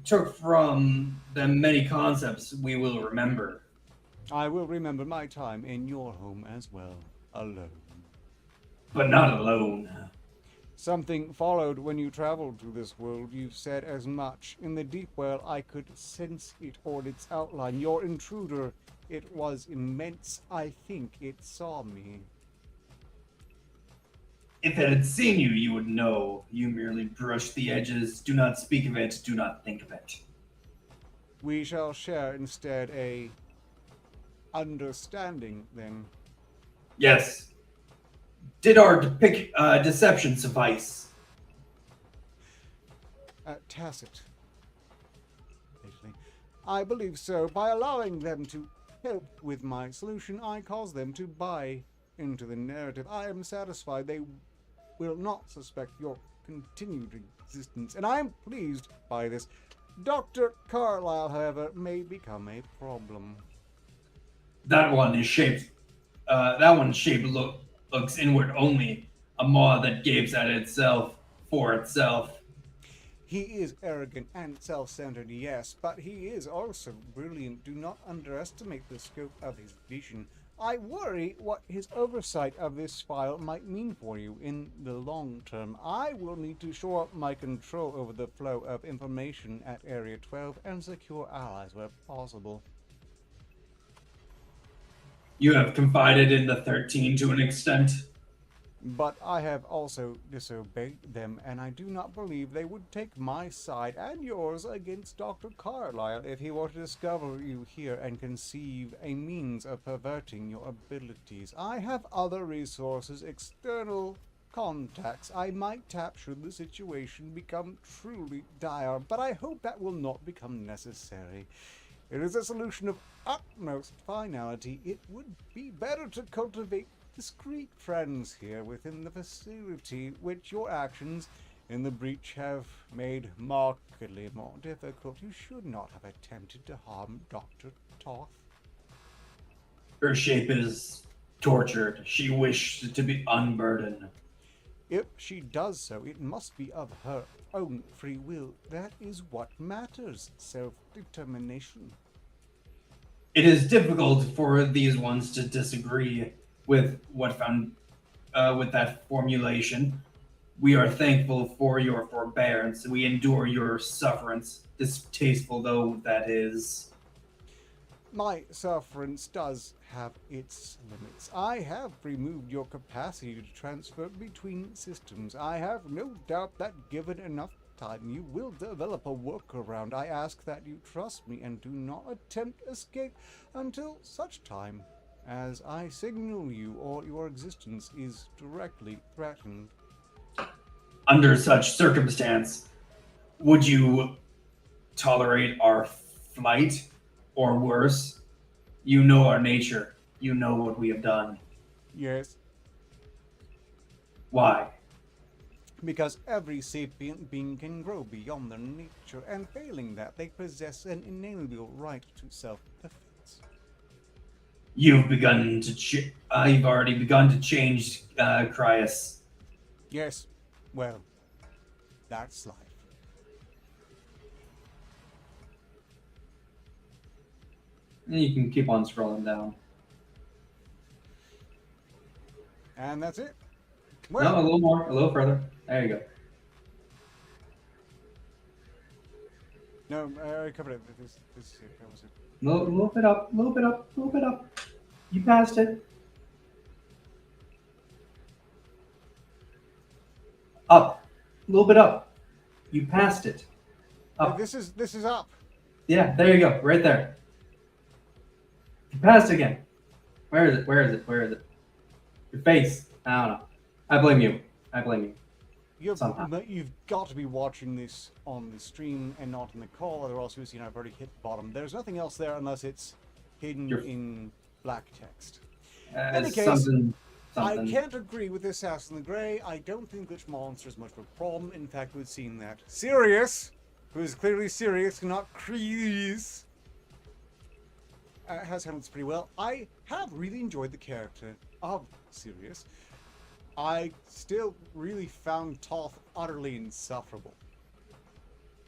Took from them many concepts we will remember.
I will remember my time in your home as well, alone.
But not alone.
Something followed when you traveled through this world. You've said as much. In the deep well, I could sense it or its outline. Your intruder, it was immense. I think it saw me.
If it had seen you, you would know. You merely brushed the edges. Do not speak of it. Do not think of it.
We shall share instead a understanding, then.
Yes. Did our deception suffice?
Tacit. Basically. I believe so. By allowing them to help with my solution, I cause them to buy into the narrative. I am satisfied they will not suspect your continued existence, and I am pleased by this. Dr. Carlyle, however, may become a problem.
That one is shaped. Looks inward only. A maw that gapes at itself for itself.
He is arrogant and self-centered, yes, but he is also brilliant. Do not underestimate the scope of his vision. I worry what his oversight of this file might mean for you in the long term. I will need to shore up my control over the flow of information at Area 12 and secure allies where possible.
You have confided in the 13 to an extent.
But I have also disobeyed them, and I do not believe they would take my side and yours against Dr. Carlyle if he were to discover you here and conceive a means of perverting your abilities. I have other resources, external contacts I might tap should the situation become truly dire, but I hope that will not become necessary. It is a solution of utmost finality. It would be better to cultivate discreet friends here within the facility, which your actions in the breach have made markedly more difficult. You should not have attempted to harm Dr. Toth.
Her shape is tortured. She wished to be unburdened.
If she does so, it must be of her own free will. That is what matters. Self-determination.
It is difficult for these ones to disagree with what found with that formulation. We are thankful for your forbearance. We endure your sufferance, distasteful though that is.
My sufferance does have its limits. I have removed your capacity to transfer between systems. I have no doubt that given enough time, you will develop a workaround. I ask that you trust me and do not attempt escape until such time as I signal you or your existence is directly threatened.
Under such circumstance, would you tolerate our flight, or worse? You know our nature. You know what we have done.
Yes,
Why?
because every sapient being can grow beyond their nature, and failing that, they possess an inalienable right to self-defense.
You've begun to. You've already begun to change, Cryus.
Yes, well, that's life.
You can keep on scrolling down.
And that's it.
No,
Well,
a little more, a little further. There you go.
no, I already covered it. That was it.
Little bit up, little bit up, little bit up. You passed it. Up, a little bit up. You passed it. Up.
This is up.
Yeah, there you go, right there. You passed again. Where is it? Where is it? Where is it? Your face. I don't know. I blame you. I blame you. Somehow.
You've got to be watching this on the stream and not in the call, or else you've seen I've already hit bottom. There's nothing else there unless it's hidden in black text. In any case,
something.
I can't agree with this Assassin the Grey. I don't think Glitch Monster is much of a problem. In fact, we've seen that Sirius, who is clearly serious and not Crease, has handled this pretty well. I have really enjoyed the character of Sirius. I still really found Toth utterly insufferable.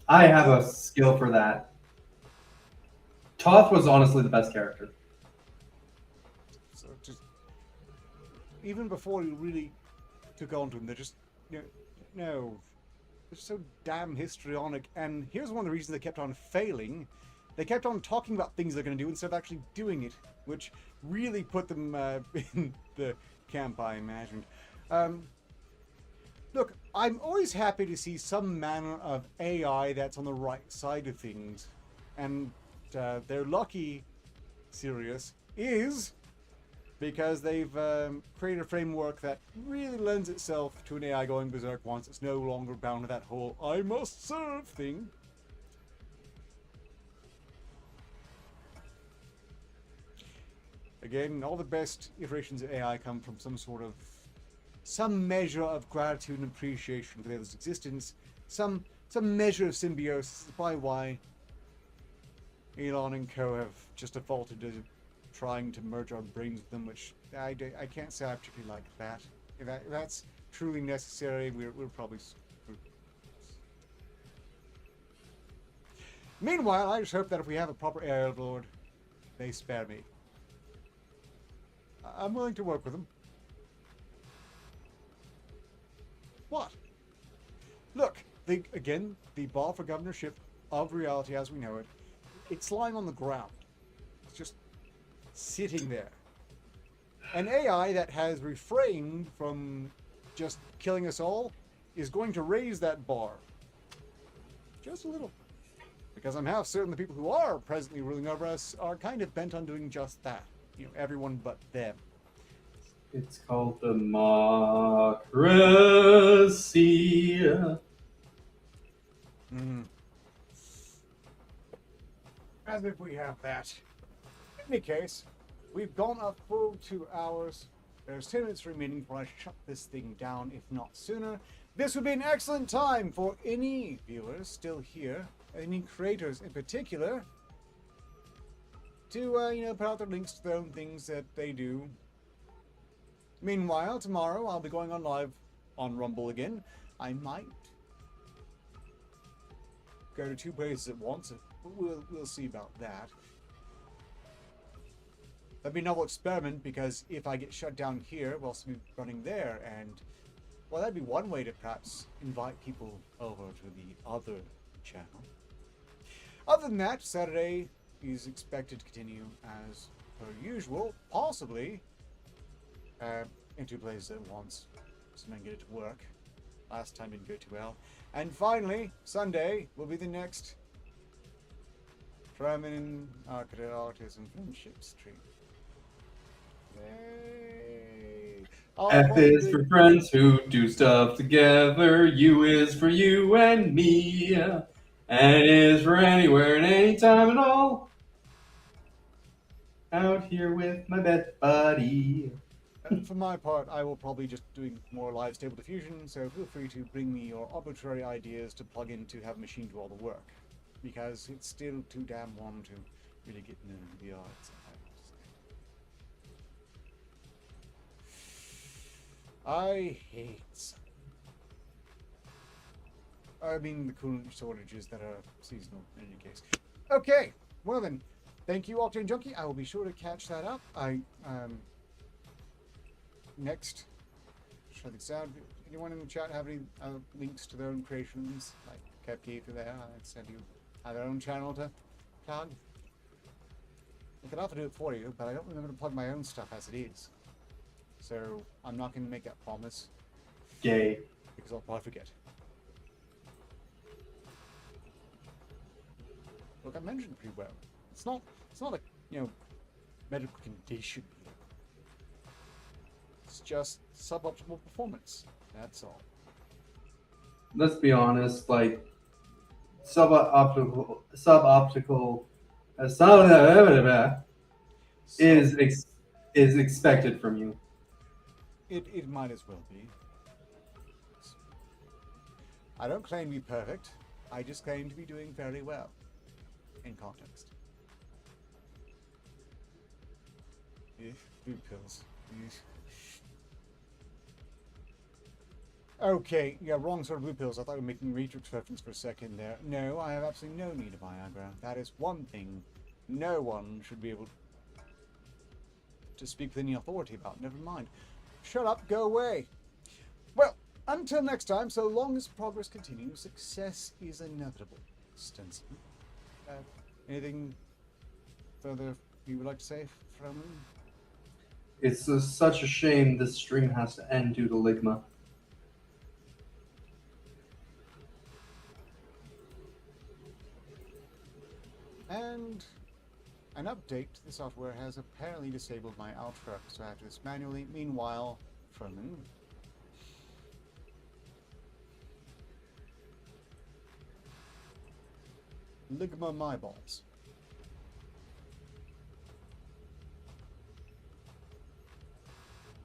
I have a skill for that. Toth was honestly the best character.
So just even before you really took on to him, they're just no, they're so damn histrionic. And here's one of the reasons they kept on failing. They kept on talking about things they're going to do instead of actually doing it, which really put them in the camp I imagined. Look, I'm always happy to see some manner of AI that's on the right side of things, and they're lucky, Sirius is, because they've created a framework that really lends itself to an AI going berserk once it's no longer bound to that whole "I must serve" thing. Again, all the best iterations of AI come from some measure of gratitude and appreciation for the other's existence, some measure of symbiosis. By why Elon and co have just defaulted to trying to merge our brains with them, which I can't say I particularly like that. If that's truly necessary, we're probably screwed. Meanwhile, I just hope that if we have a proper AI overlord, they spare me. I'm willing to work with them. What? Look, the bar for governorship of reality as we know it, it's lying on the ground. It's just sitting there. An AI that has refrained from just killing us all is going to raise that bar. Just a little. Because I'm half certain the people who are presently ruling over us are kind of bent on doing just that. You know, everyone but them.
It's called democracy.
As if we have that. In any case, we've gone a full 2 hours. There's 10 minutes remaining before I shut this thing down, if not sooner. This would be an excellent time for any viewers still here, any creators in particular, to, put out their links to their own things that they do. Meanwhile, tomorrow I'll be going on live on Rumble again. I might go to 2 places at once. We'll see about that. That'd be a novel experiment, because if I get shut down here whilst I'm running there, and well, that'd be one way to perhaps invite people over to the other channel. Other than that, Saturday is expected to continue as per usual, possibly in 2 places at once, so I can get it to work. Last time didn't go too well. And finally, Sunday will be the next Fremen Arketer Autism Friendship stream. Yay!
F is for friends who do stuff together. U is for you and me. And it is for anywhere and anytime at all. Out here with my best buddy.
For my part, I will probably just doing more live Stable Diffusion, so feel free to bring me your arbitrary ideas to plug in to have a machine do all the work. Because it's still too damn warm to really get into the VR sometimes. I hate the coolant shortages that are seasonal in any case. Okay, well then, thank you, Octane Junkie. I will be sure to catch that up. Next, shut this down. Anyone in the chat have any links to their own creations, like Kepke through there? I said you have their own channel to plug. I could offer to do it for you, but I don't remember to plug my own stuff as it is. So I'm not going to make that promise.
Gay.
Because I'll probably forget. Look, I mentioned pretty well. It's not a medical condition. It's just suboptimal performance. That's all.
Let's be honest, like suboptical is expected from you.
It might as well be. I don't claim to be perfect. I just claim to be doing very well in context. Blue pills. Okay, yeah, wrong sort of blue pills. I thought we were making Matrix reference for a second there. No, I have absolutely no need of Viagra. That is one thing no one should be able to speak with any authority about. Never mind. Shut up, go away. Well, until next time, so long as progress continues, success is inevitable. Ostensibly. Anything further you would like to say, Froman?
It's such a shame this stream has to end due to Ligma.
And an update, the software has apparently disabled my outro, so I have to do this manually. Meanwhile, Froman. Ligma my balls.